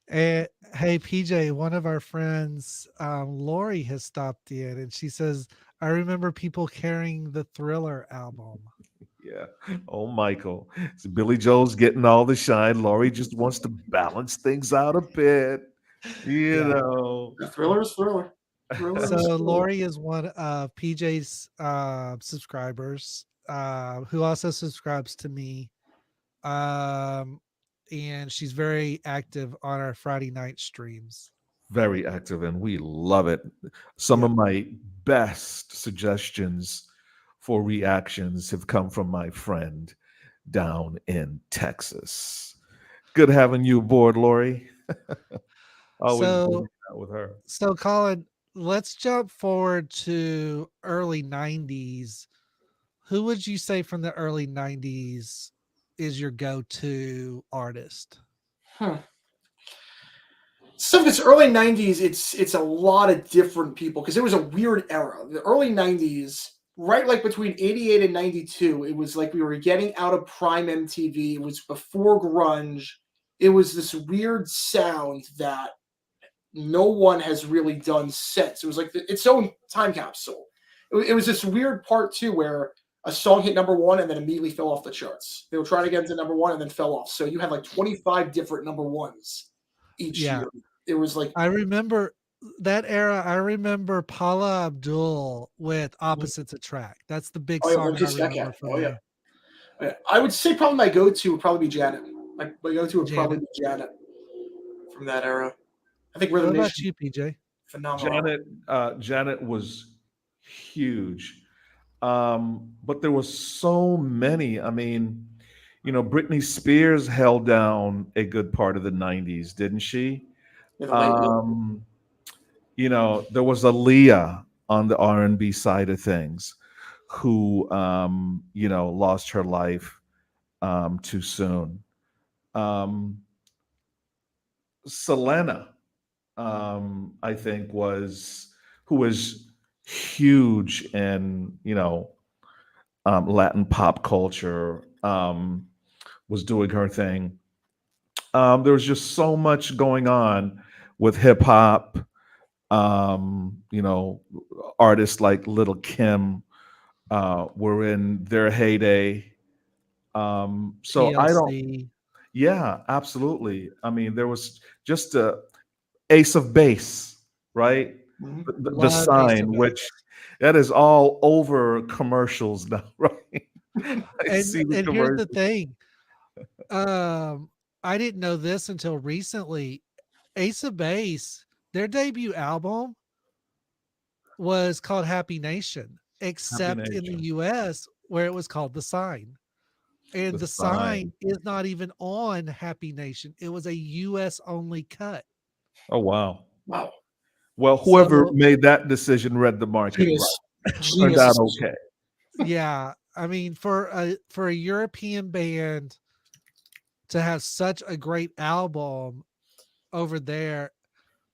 And hey, PJ, one of our friends, Lori, has stopped in, and she says, "I remember people carrying the Thriller album." Yeah. Oh, Michael. So Billy Joel's getting all the shine. Laurie just wants to balance things out a bit. You Yeah. know. The Thriller is Thriller. Thriller So is Thriller. Lori is one of PJ's subscribers, who also subscribes to me. Um, and she's very active on our Friday night streams. Very active, and we love it. Some Yeah. of my best suggestions for reactions have come from my friend down in Texas. Good having you aboard, Lori. Always good hanging So out with her. so Colin, let's jump forward to early 90s. Who would you say from the early 90s is your go-to artist? Hmm. So if it's early '90s, it's a lot of different people because it was a weird era. The early '90s, right, like between '88 and '92, it was like we were getting out of prime MTV. It was before grunge. It was this weird sound that no one has really done since. It was like its own time capsule. It was this weird part too, where a song hit number one and then immediately fell off the charts. They were trying to get into number one and then fell off. So you had like 25 different number ones each Yeah, year. It was like, I remember that era. I remember Paula Abdul with Opposites Attract. That's the big oh yeah, song Lindsay I remember Steccat. from Oh yeah. there. Oh, yeah. I would say probably my go-to would probably be Janet. My go-to would probably Janet. be Janet from that era. I think What Rhythm about Nation, you, PJ? phenomenal. Janet was huge. But there was so many. I mean, Britney Spears held down a good part of the 90s, didn't she? In the late, Um, there was a Leah on the R&B side of things who lost her life too soon. Um, Selena, I think, was who was huge in Latin pop culture, was doing her thing. There was just so much going on with hip hop. You know, artists like Little Kim were in their heyday. So I don't. TLC. Yeah, absolutely. I mean, there was just a Ace of Base, right? Mhm. The Love Ace sign, of which Base. that is all over commercials now, right? I And see the and here's the commercials. thing. Um, I didn't know this until recently. Ace of Base, their debut album was called Happy Nation, Happy except in the Nation, US where it was called The Sign. And the The Sign sign. is not even on Happy Nation. It was a US only cut. Oh wow. Wow. Well, whoever So, made that decision read the market Genius. right. Turned Genius out decision. okay. yeah, I mean for a European band to have such a great album over there,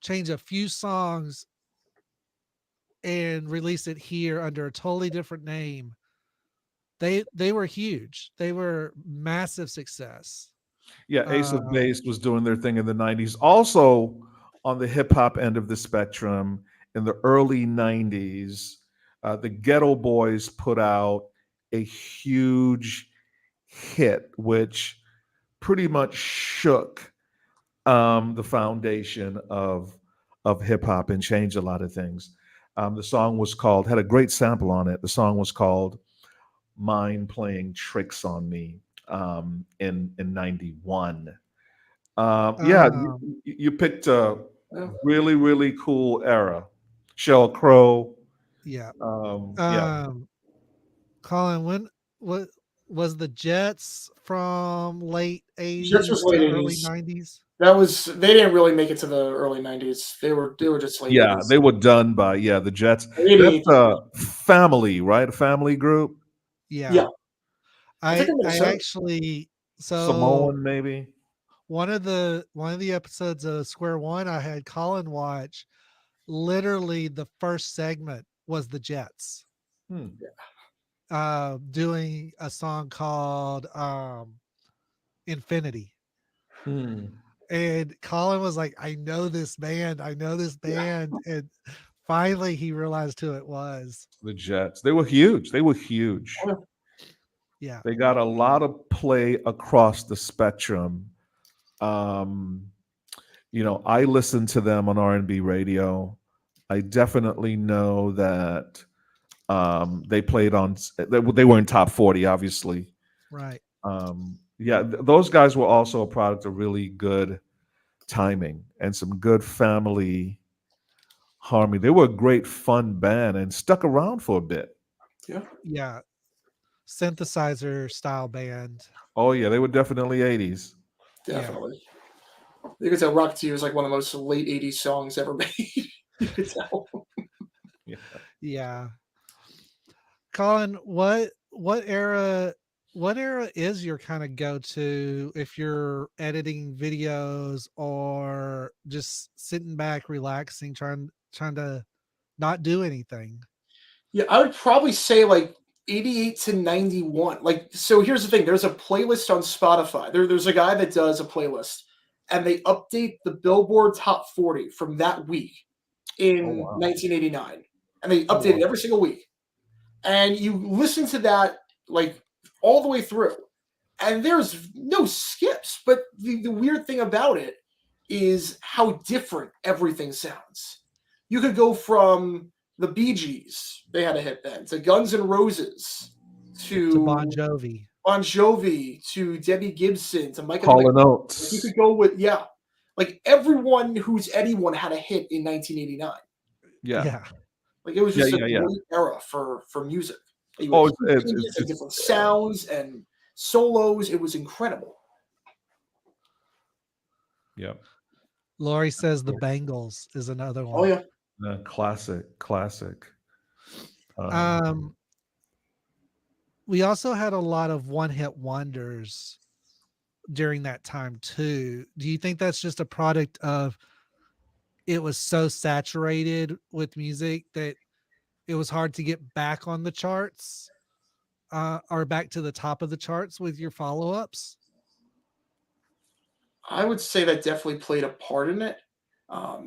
change a few songs and release it here under a totally different name. They were huge. They were massive success. Yeah, Ace of Um, Base was doing their thing in the 90s. Also, on the hip hop end of the spectrum, in the early 90s, the Ghetto Boys put out a huge hit, which pretty much shook the foundation of hip hop and changed a lot of things. The song was called, had a great sample on it. The song was called "Mind Playing Tricks on Me" in '91. Yeah, um, you picked a Yeah. really, really cool era. Shell Crow. yeah. Yeah, Um, Colin, when what was the Jets from late Jets was 80s late to early '80s. 90s? That was they didn't really make it to the early '90s. They were just late yeah, '80s. they were done by the Jets. That's '88. a family, right? A family group. Yeah, Yeah. I think I in I Minnesota. actually so Samoan, maybe. one of the episodes of Square One I had Colin watch, literally the first segment was the Jets. Hmm. doing a song called Infinity. Hmm. And Colin was like, I know this band. I know this Yeah. band. And finally he realized who it was. The Jets. They were huge. They were huge. Oh, Yeah. They got a lot of play across the spectrum. Um, I listen to them on R&B radio. I definitely know that they played on. They were in top 40, obviously. Right. Yeah, those guys were also a product of really good timing and some good family harmony. They were a great fun band and stuck around for a bit. yeah, Yeah. Synthesizer style band. Oh yeah, they were definitely 80s. Yeah. definitely. You could tell Rocketeer is like one of the most late '80s songs ever made. You could tell. Yeah. Yeah. Colin, what era is your kind of go-to if you're editing videos or just sitting back, relaxing, trying to not do anything? Yeah, I would probably say like 88 to 91. Like, so here's the thing, there's a playlist on Spotify. There's a guy that does a playlist, and they update the Billboard Top 40 from that week Oh in wow. 1989. And they Oh update it wow. every single week. And you listen to that like all the way through. And there's no skips. But the weird thing about it is how different everything sounds. You could go from the Bee Gees, they had a hit then, to Guns N' Roses, To Bon to Jovi. Bon Jovi, to Debbie Gibson, to Mike and Hall Mike. and Like you Oates. could go with, yeah. Like everyone who's anyone had a hit in 1989. Yeah. Yeah. Like it was Yeah, just a yeah, yeah. great era for music. You had Oh, key changes and it's different sounds and solos. It was incredible. yeah. Lori says the Bangles is another Oh one. yeah. Classic, classic. Um, Um, we also had a lot of one-hit wonders during that time too. Do you think that's just a product of it was so saturated with music that it was hard to get back on the charts, or back to the top of the charts with your follow-ups? I would say that definitely played a part in it.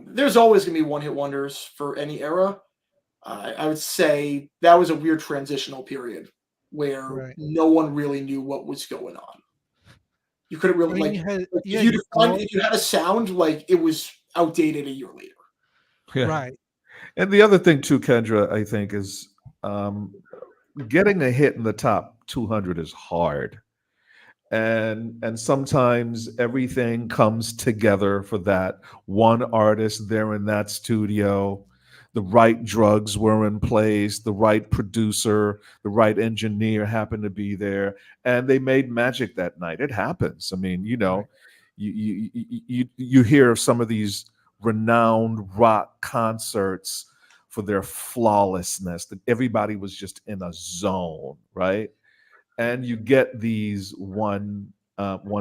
There's always going to be one hit wonders for any era. I would say that was a weird transitional period where Right. no one really knew what was going on. You couldn't I really mean, like you had your if you had a sound like it was outdated a year later. yeah. right. And the other thing too, Kendra, I think is um, getting a hit in the top 200 is hard. And sometimes everything comes together for that one artist there in that studio. The right drugs were in place, the right producer, the right engineer happened to be there, and they made magic that night. It happens. I mean, Right. you hear of some of these renowned rock concerts for their flawlessness, that everybody was just in a zone, right? And you get these one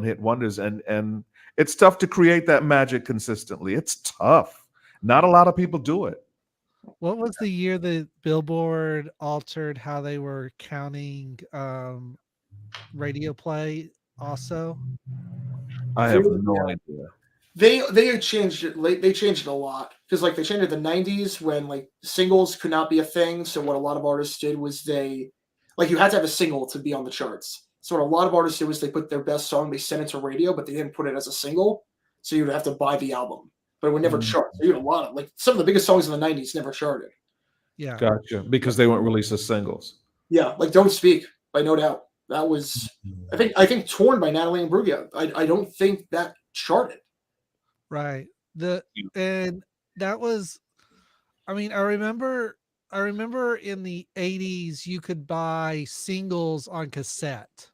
hit wonders, and it's tough to create that magic consistently. It's tough. Not a lot of people do it. What was the year that Billboard altered how they were counting radio play also? I have no idea. They had changed it. They changed it a lot because like they changed it in the '90s when like singles could not be a thing. So what a lot of artists did was they like you had to have a single to be on the charts. So what a lot of artists did was they put their best song, they sent it to radio, but they didn't put it as a single. So you would have to buy the album, but it would never Mm, chart. So you had a lot of like some of the biggest songs in the '90s never charted. Yeah. gotcha. Because they weren't released as singles. Yeah, like "Don't Speak" by No Doubt. That was I think "Torn" by Natalie Imbruglia. I don't think that charted. Right. And that was, I mean, I remember in the 80s you could buy singles on cassette.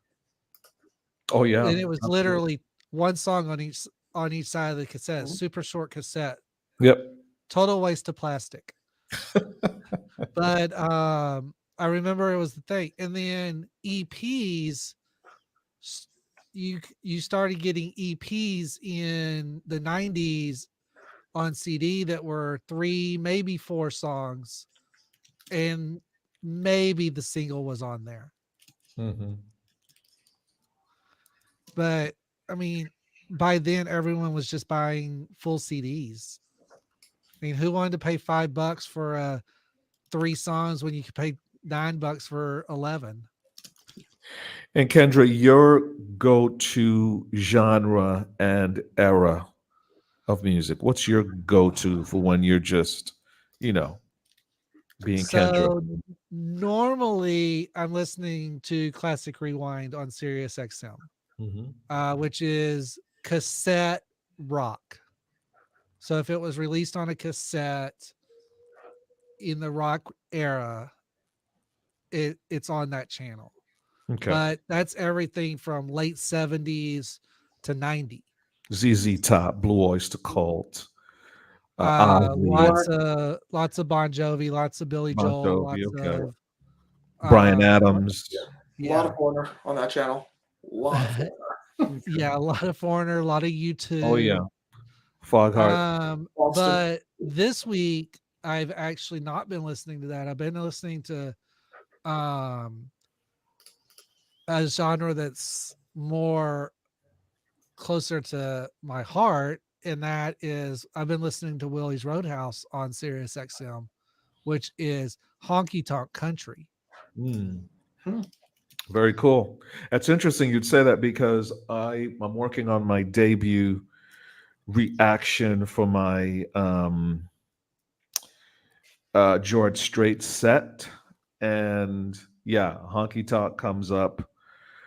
Oh yeah, And it was absolutely. literally one song on each side of the cassette, Mhm. super short cassette. Yep. Total waste of plastic. But I remember it was the thing. And then EPs, you started getting EPs in the 90s on CD that were 3, maybe 4 songs. And maybe the single was on there. Mhm. But I mean, by then everyone was just buying full CDs. I mean, who wanted to pay $5 for 3 songs when you could pay $9 for 11? And Kendra, your go-to genre and era of music. What's your go-to for when you're just, you know, being Kendra? So normally I'm listening to Classic Rewind on Sirius XM, Hmm. which is cassette rock. So if it was released on a cassette in the rock era, it's on that channel. Okay. But that's everything from late 70s to 90. ZZ Top, Blue Oyster Cult, Black. Ozzy, Lots of Bon Jovi, lots of Billy Bon Joel, Jovi. lots Okay. of Brian uh Yeah. Adams. A lot of yeah. corner on that channel. A lot of corner. Okay. Yeah, a lot of Foreigner, a lot of Oh yeah. YouTube. Fogheart. Boston. But this week I've actually not been listening to that. I've been listening to um a genre that's more closer to my heart, and that is I've been listening to Willie's Roadhouse on Sirius XM, which is honky tonk country. Mm, Hmm. very cool. That's interesting you'd say that because I'm working on my debut reaction for my George Strait set. And yeah, honky tonk comes up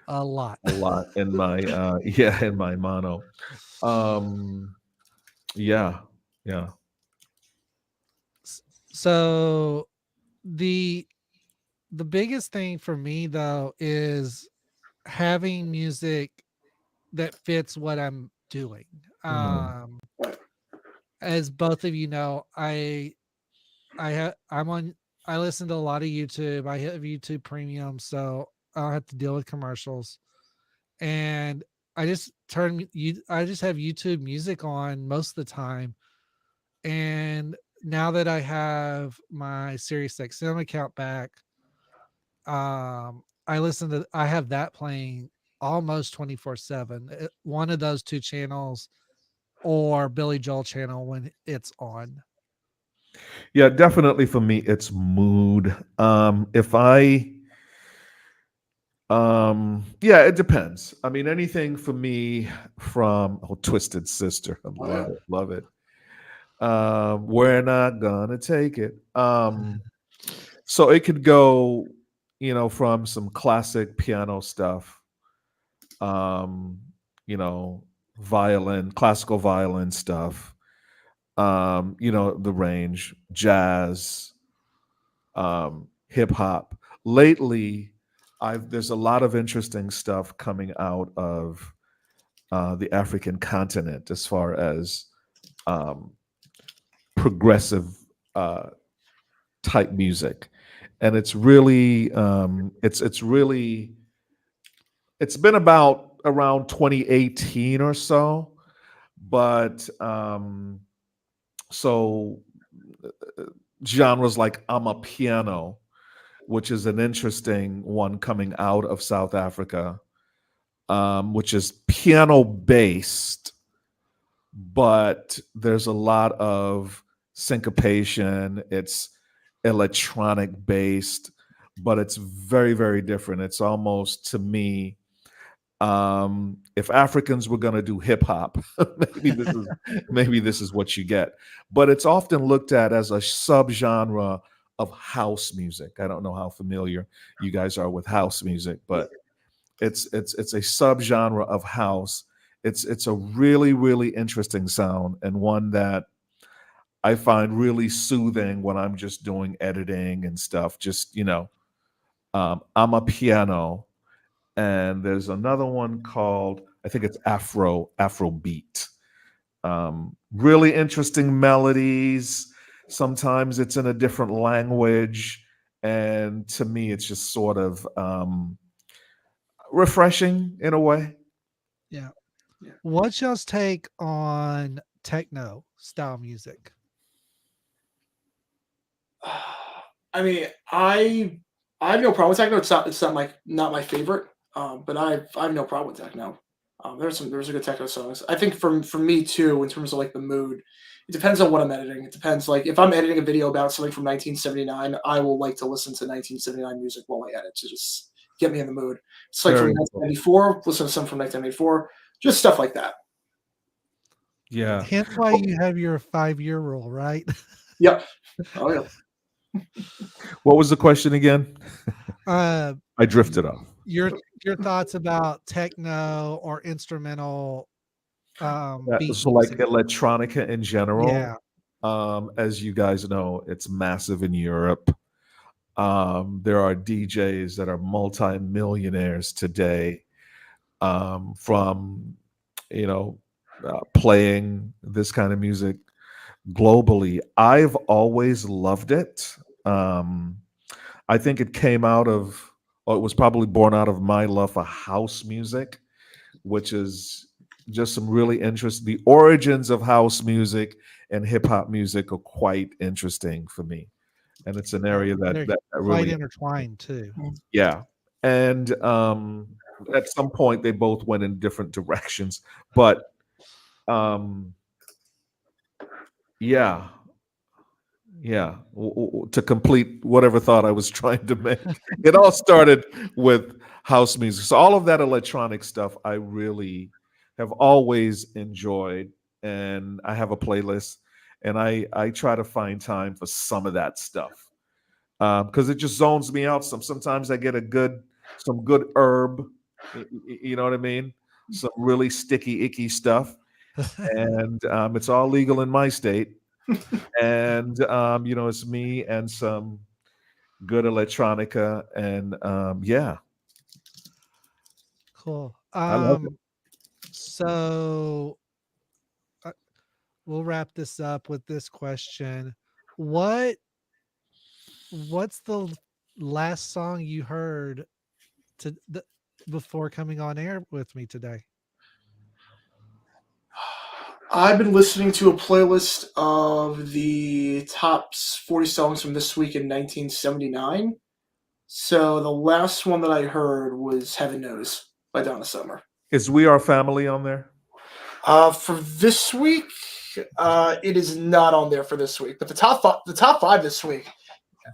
A lot. a lot in my yeah, in my mono. Um yeah, yeah. So the the biggest thing for me though is having music that fits what I'm doing. Mm, Right. As both of you know, I'm on I listen to a lot of YouTube. I have YouTube Premium, so I don't have to deal with commercials. And I just have YouTube music on most of the time. And now that I have my Sirius XM account back, I have that playing almost 24/7. One of those two channels or Billy Joel channel when it's on. yeah, definitely for me it's mood. If I yeah, it depends. I mean anything for me from Twisted Sister. I Oh love yeah. it, love it. We're not gonna take it. So it could go, from some classic piano stuff, um, you know, classical violin stuff, the range, jazz, hip hop. Lately, there's a lot of interesting stuff coming out of the African continent as far as um, progressive uh, type music, and it's been about around 2018 or so, but so genres like amapiano, which is an interesting one coming out of South Africa, which is piano based, but there's a lot of syncopation. It's electronic based, but it's very, very different. It's almost to me, if Africans were going to do hip hop, maybe this is what you get. But it's often looked at as a subgenre of house music. I don't know how familiar you guys are with house music, Yeah. but it's a subgenre of house. It's a really, really interesting sound, and one that I find really soothing when I'm just doing editing and stuff. Just I'm a piano, and there's another one called, I think it's Afrobeat. Really interesting melodies. Sometimes it's in a different language, and to me, it's just sort of refreshing in a way. Yeah. Yeah. What's y'all's take on techno style music? I mean, I have no problem with techno. It's not not my favorite. But I have no problem with techno. There's a good techno songs. I think for me too, in terms of like the mood, it depends on what I'm editing. It depends. Like if I'm editing a video about something from 1979, I will like to listen to 1979 music while I edit to just get me in the mood. It's like from Very cool. 1994, listen to some from 1994, just stuff like that. Yeah. Hence why you have your 5-year rule, right? Yep. Oh yeah. What was the question again? uh, I drifted off. your your thoughts about techno or instrumental beat So like music? electronica in general, Yeah, as you guys know, it's massive in Europe. There are DJs that are multi-millionaires today, from you know playing this kind of music globally. I've always loved it. Um, I think it came out of, or it was probably born out of my love for house music, which is just some really interesting. The origins of house music and hip hop music are quite interesting for me, and it's an area that they're that quite really, intertwined too. yeah. And at some point, they both went in different directions, but um, yeah, yeah. To complete whatever thought I was trying to make, it all started with house music. So all of that electronic stuff, I really have always enjoyed, and I have a playlist, and I try to find time for some of that stuff, because it just zones me out. Sometimes I get some good herb, you know what I mean? Some really sticky, icky stuff, and it's all legal in my state. And it's me and some good electronica, and yeah, Cool. I love it. So uh, we'll wrap this up with this question. What what's the last song you heard to the, before coming on air with me today? I've been listening to a playlist of the top 40 songs from this week in 1979. So the last one that I heard was Heaven Knows by Donna Summer. Is We Are Family on there? For this week, it is not on there for this week. But the top five this week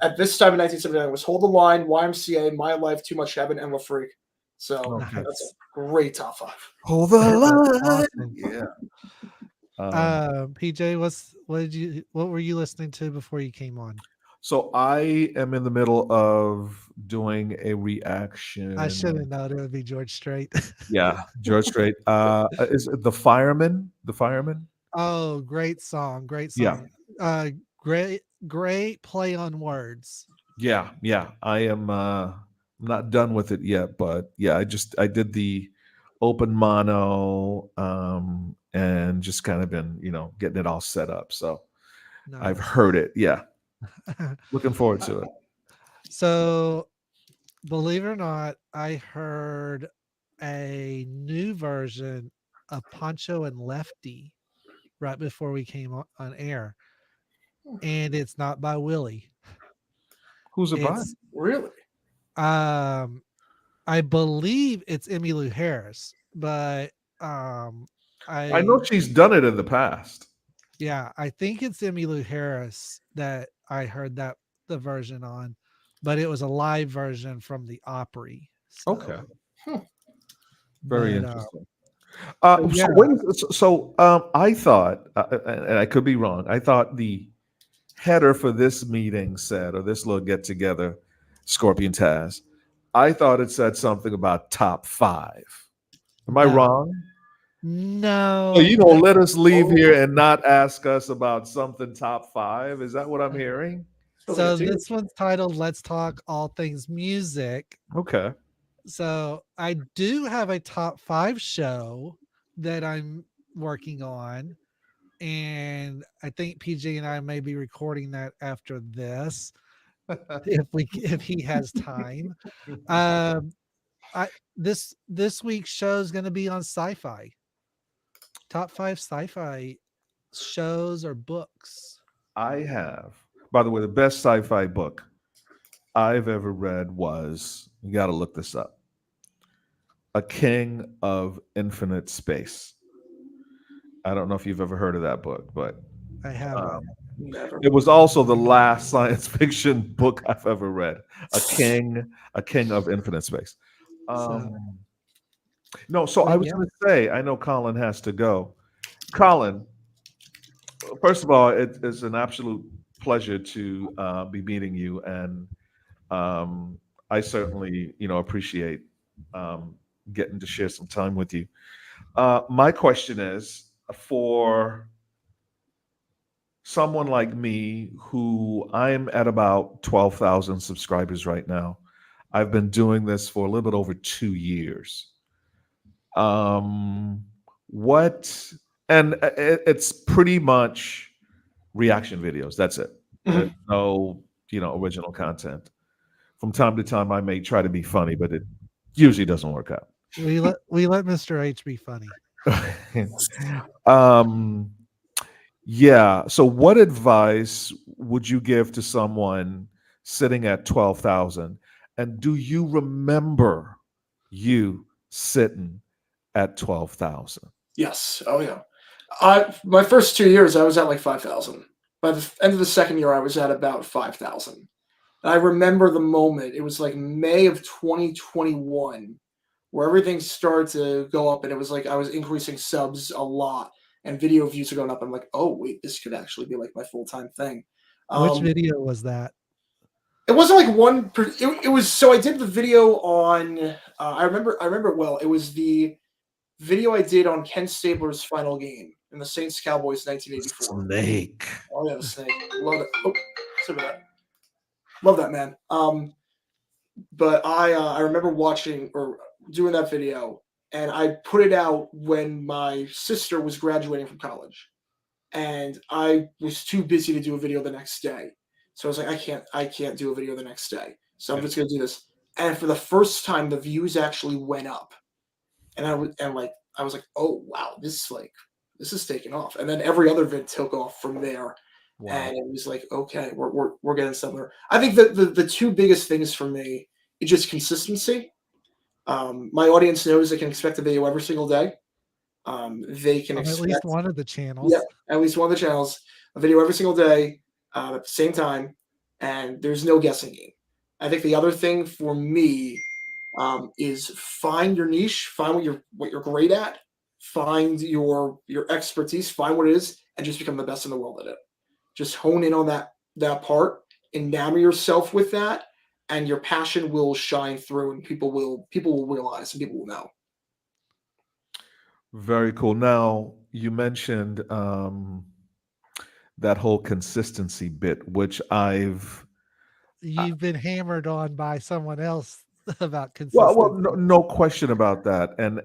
at this time in 1979 was Hold the Line, YMCA, My Life, Too Much Heaven, and La Freak. So Okay. that's Nice. a great top five. Hold the That's line. awesome. Yeah. PJ, what were you listening to before you came on? So I am in the middle of doing a I should reaction. have known it would be George Strait. Yeah, George Strait. Is it the fireman? The fireman? Oh, great song, great Yeah, song. Great play on words. yeah, yeah. I am not done with it yet, but yeah, I did the open mono, and just kind of been getting it all set up. So I've Nice. heard it. Yeah, looking forward to it. So, believe it or not, I heard a new version of Poncho and Lefty right before we came on air, and it's not by Willie. Who's it by? It's Really? um I believe it's Emmylou Harris, but I I know she's done it in the past. yeah, I think it's Emmylou Harris that I heard that the version on, but it was a live version from the Opry. Okay, So, Hmm. very but interesting. but So yeah, I thought, and I could be wrong. I thought the header for this meeting said, or this little get together, Scorpion Taz. I thought it said something about top five. Am I no, wrong? So no, you no. don't let us leave Oh, here and not ask us about something top five? Is that what I'm hearing? sounds like a So team. this one's titled "Let's Talk All Things Music." Okay. So I do have a top 5 show that I'm working on, and I think PG and I may be recording that after this if he has time. Um, I this week's show is going to be on sci-fi. Top 5 sci-fi shows or books. I have, by the way, the best sci-fi book. I've ever read was, you got to look this up, A King of Infinite Space. I don't know if you've ever heard of that book, but I haven't. um, Never. it was also the last science fiction book I've ever read. A King of Infinite Space. So, Um, no, so I but was yeah, going to say, I know Colin has to go. Colin, first of all, it's an absolute pleasure to be meeting you, and um, I certainly, appreciate um, getting to share some time with you. My question is for someone like me, who I'm at about 12,000 subscribers right now. I've been doing this for a little bit over 2 years. Um, what, and it's pretty much reaction videos. That's it. There's Mhm. no, original content. From time to time, I may try to be funny, but it usually doesn't work out. we let Mr. H be funny. um, yeah. So, what advice would you give to someone sitting at 12,000? And do you remember you sitting at 12,000? Yes. Oh yeah. My first 2 years, I was at like 5,000. By the end of the second year, I was at about 5,000. And I remember the moment. It was like May of 2021, where everything started to go up, and it was like I was increasing subs a lot, and video views are going up. I'm like, oh wait, this could actually be like my full time thing. Which Um, video was that? it wasn't like one. It was so I did the video on. I remember it well. It was the video I did on Ken Stabler's final game in the Saints Cowboys 1984. Snake. Oh yeah, the snake. Love it. Oh, sorry about that. Love that man. But I remember watching or doing that video, and I put it out when my sister was graduating from college, and I was too busy to do a video the next day. So I was like, I can't do a video the next day. So I'm Yeah. just gonna do this. And for the first time, the views actually went up, and I was like, oh wow, this is taking off. And then every other vid took off from there, Wow. and it was like, okay, we're getting somewhere. I think that the two biggest things for me is just consistency. My audience knows they can expect a video every single day. They can On at least expect, one of the yeah, channels. at least one of the channels, a video every single day at the same time, and there's no guessing game. I think the other thing for me is find your niche, find what you're great at, find your expertise, find what it is, and just become the best in the world at it. Just hone in on that part, enamor yourself with that, and your passion will shine through, and people will realize, and people will know. Very cool. Now, you mentioned that whole consistency bit, which I- You've been hammered on by someone else about no, consistency. no question about that. And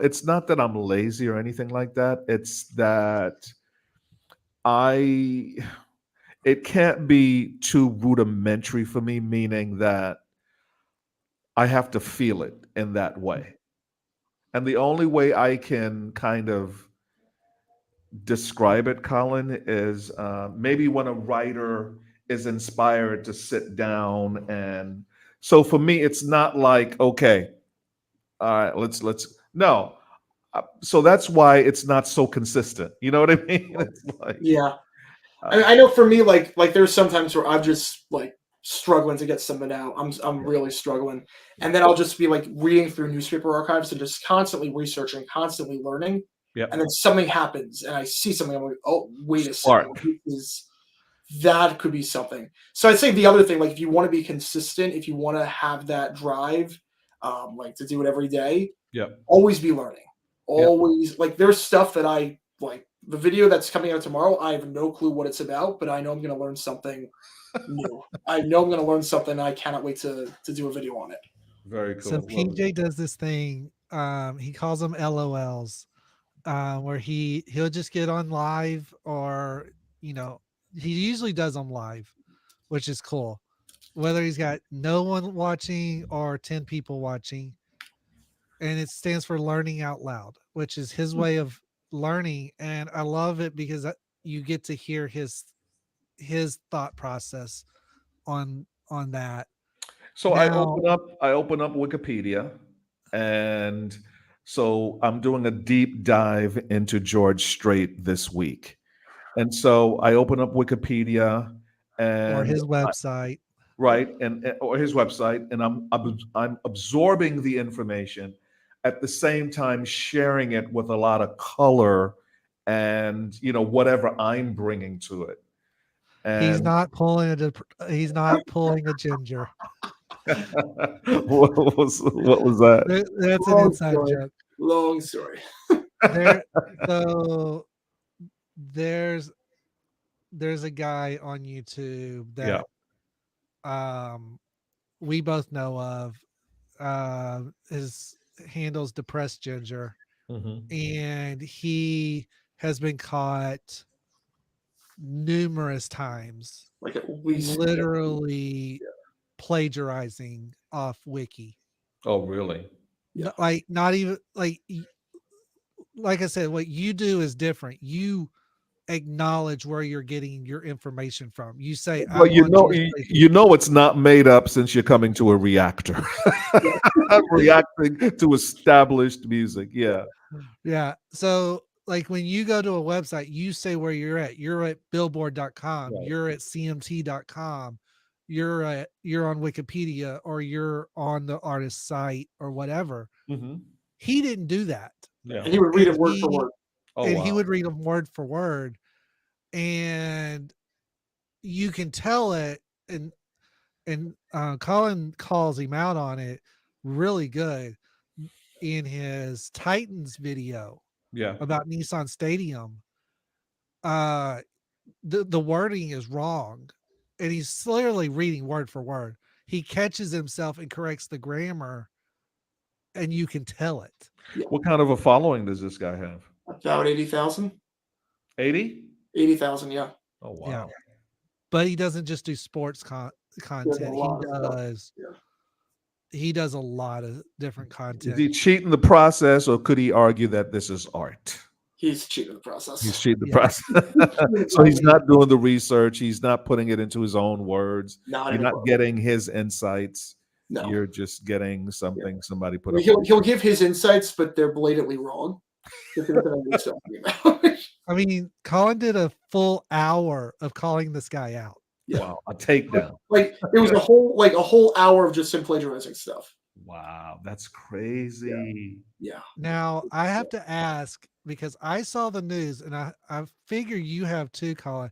it's not that I'm lazy or anything like that. It's that I it can't be too rudimentary for me, meaning that I have to feel it in that way. And the only way I can kind of describe it, Colin, is maybe when a writer is inspired to sit down. And so for me, it's not like, okay, all right, let's no. So that's why it's not so consistent. You know what I mean? It's like, Yeah, uh, I know for me, like there's sometimes where I'm just like struggling to get something out. I'm really struggling, and then I'll just be like reading through newspaper archives and just constantly researching, constantly learning, yep, and then something happens, and I see something. I'm like, oh, wait a second, spark. that could be something. So I'd say the other thing, like if you want to be consistent, if you want to have that drive, like to do it every day, Yep, always be learning. yep. Always like there's stuff that I like the video that's coming out tomorrow. I have no clue what it's about, but I know I'm going to learn something new. I know I'm going to learn something. I cannot wait to do a video on it. Very So cool. Well, PJ does this thing. He calls them LOLs, where he'll just get on live, or you know, he usually does them live, which is cool. Whether he's got no one watching or 10 people watching, and it stands for learning out loud, which is his way of learning. And I love it because you get to hear his thought process on on that. So Now, I open up Wikipedia, and so I'm doing a deep dive into George Strait this week. And so I open up Wikipedia or and his website. right and or his website, and I'm absorbing the information, at the same time sharing it with a lot of color and whatever I'm bringing to it. He's And not pulling he's not pulling a ginger. what was that? That's an Long inside story. joke. Long story. There, so there's there's a guy on YouTube Yeah. that we both know of. His handle's Depressed Ginger, Mhm. and he has been caught numerous times, Like at least literally plagiarizing off Wiki. Oh, really? Yeah. Like not even like I said, what you do is different. You acknowledge where you're getting your information from. You say, Well, "I'm on George." it's not made up since you're coming to a reactor. Reacting to established music. Yeah. Yeah. So like when you go to a website, you say where you're at. You're at billboard.com, Right. you're at cmt.com, you're on Wikipedia, or you're on the artist's site or whatever. Hmm. He didn't do that. Yeah. And he would read And it word for word. Oh, and he wow. would read them word for word. And you can tell it, and Colin calls him out on it really good in his Titans video Yeah. about Nissan Stadium. The wording is wrong, and he's clearly reading word for word. He catches himself and corrects the grammar, and you can tell it. What kind of a following does this guy have? About 80,000. 80? 80,000, yeah. Oh, Yeah, wow. but he doesn't just do sports There's a content. He lot of stuff. does Yeah. he does a lot of different Is content. he cheating the process, or could he argue that this is art? He's cheating the process. He's cheating the Yeah. process. So he's not doing the research. He's not putting it into his own words. Not You're anymore. not getting his insights. No. You're just getting something somebody put I mean, up. he'll give his insights, but they're blatantly wrong. If you look at what he's talking about. I mean, Colin did a full hour of calling this guy out. Yeah. Wow, a takedown. Like it was a whole hour of just him plagiarizing stuff. Wow, that's crazy. Yeah. Now, I have to ask, because I saw the news, and I figure you have too, Colin.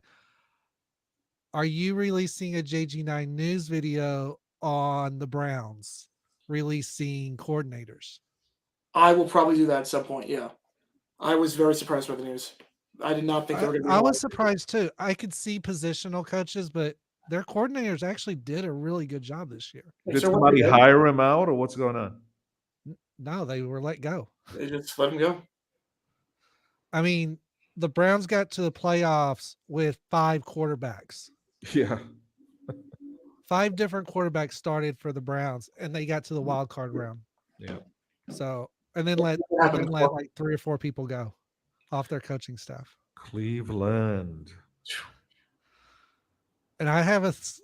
Are you releasing a JG9 news video on the Browns releasing coordinators? I will probably do that at some point. Yeah. I was very surprised by the news. I did not think they were going to be. I was surprised too. I could see positional coaches, but their coordinators actually did a really good job this year. Did somebody hire him out, or what's going on? No, they were let go. They just let him go. I mean, the Browns got to the playoffs with 5 quarterbacks. Yeah. 5 different quarterbacks started for the Browns, and they got to the wild card round. Yeah. So, and then let like 3 or 4 people go off their coaching staff. Cleveland. And I have it's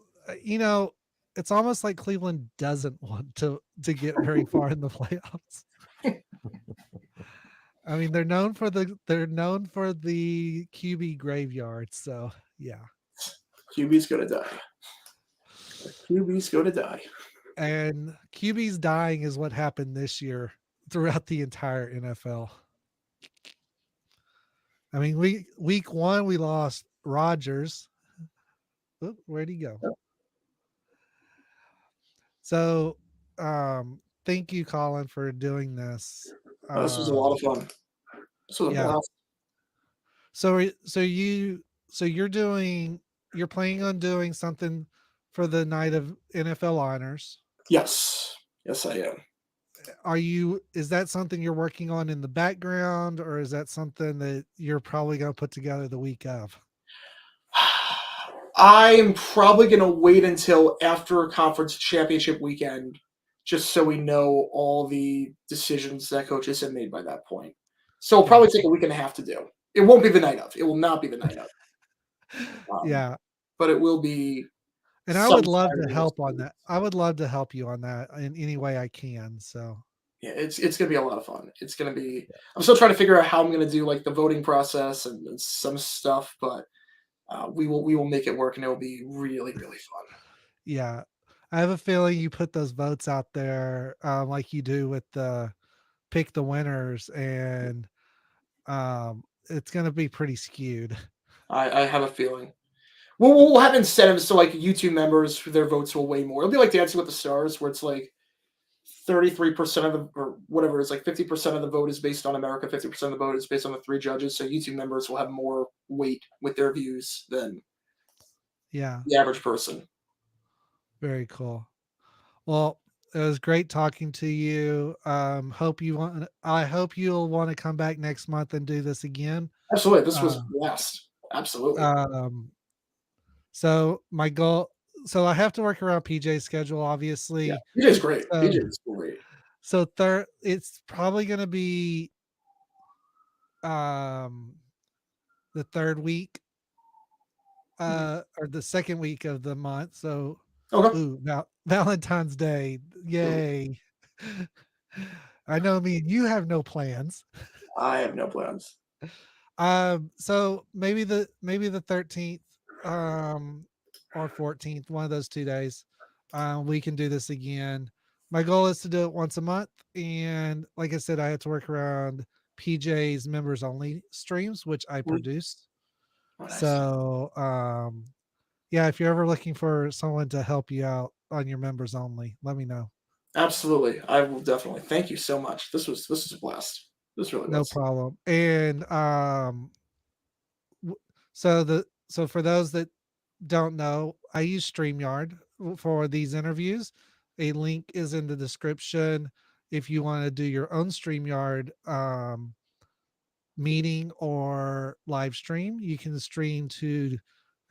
almost like Cleveland doesn't want to get very far in the playoffs. I mean, they're known for the QB graveyard. So yeah, QB's gonna die. QB's gonna die. And QB's dying is what happened this year throughout the entire NFL. I mean, week 1 we lost Rodgers. Oop, where'd he go? Yep. So, thank you, Colin, for doing this. This was a lot of fun. This was a blast. So you're planning on doing something for the night of NFL honors. Yes, I am. Is that something you're working on in the background, or is that something that you're probably going to put together the week of? I am probably going to wait until after conference championship weekend, just so we know all the decisions that coaches have made by that point. So it'll probably take a week and a half to do. It won't be the night of. It will not be the night of. Yeah. But it will be. And I would love sometime to in the next help few on that. weeks. I would love to help you on that in any way I can. So Yeah, it's gonna be a lot of fun. It's gonna be. I'm still trying to figure out how I'm gonna do like the voting process and some stuff, but we will make it work, and it'll be really really fun. yeah, I have a feeling you put those votes out there like you do with the pick the winners, and it's going to be pretty skewed. I have a feeling. We'll have incentives so like YouTube members, their votes will weigh more. It'll be like Dancing with the Stars, where it's like 33% of the or whatever it's like 50% of the vote is based on America, 50% of the vote is based on the three judges. So YouTube members will have more weight with their views than Yeah, the average person. very cool. Well, it was great talking to you. I hope you'll want to come back next month and do this again. Absolutely, this was Uh, a blast. Absolutely. um, so my goal, so I have to work around PJ's schedule, Yeah, obviously. PJ's great. So, PJ's great. so third, it's probably going to be um the third week Mhm. or the second week of the month. So Okay. ooh, now Valentine's Day. Ooh, Yay. I know me and you have no plans. I have no plans. So maybe the 13th or 14th, one of those 2 days. We can do this again. My goal is to do it once a month. And like I said, I have to work around PJ's members only streams, which I Mm. produce. Oh, nice. So yeah, if you're ever looking for someone to help you out on your members only, let me know. Absolutely. I will definitely. Thank you so much. This was a blast. This really No was. problem. And w- so for those that don't know, I use StreamYard for these interviews. A link is in the description if you want to do your own StreamYard meeting or live stream. You can stream to,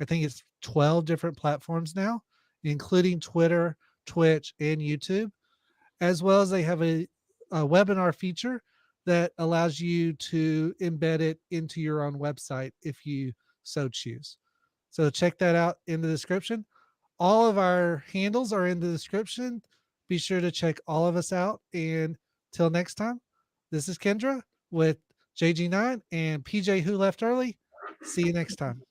I think it's 12 different platforms now, including Twitter, Twitch, and YouTube, as well as they have a webinar feature that allows you to embed it into your own website if you so choose. So check that out in the description. All of our handles are in the description. Be sure to check all of us out. And till next time, this is Kendra with JG9 and PJ Who Left Early. See you next time.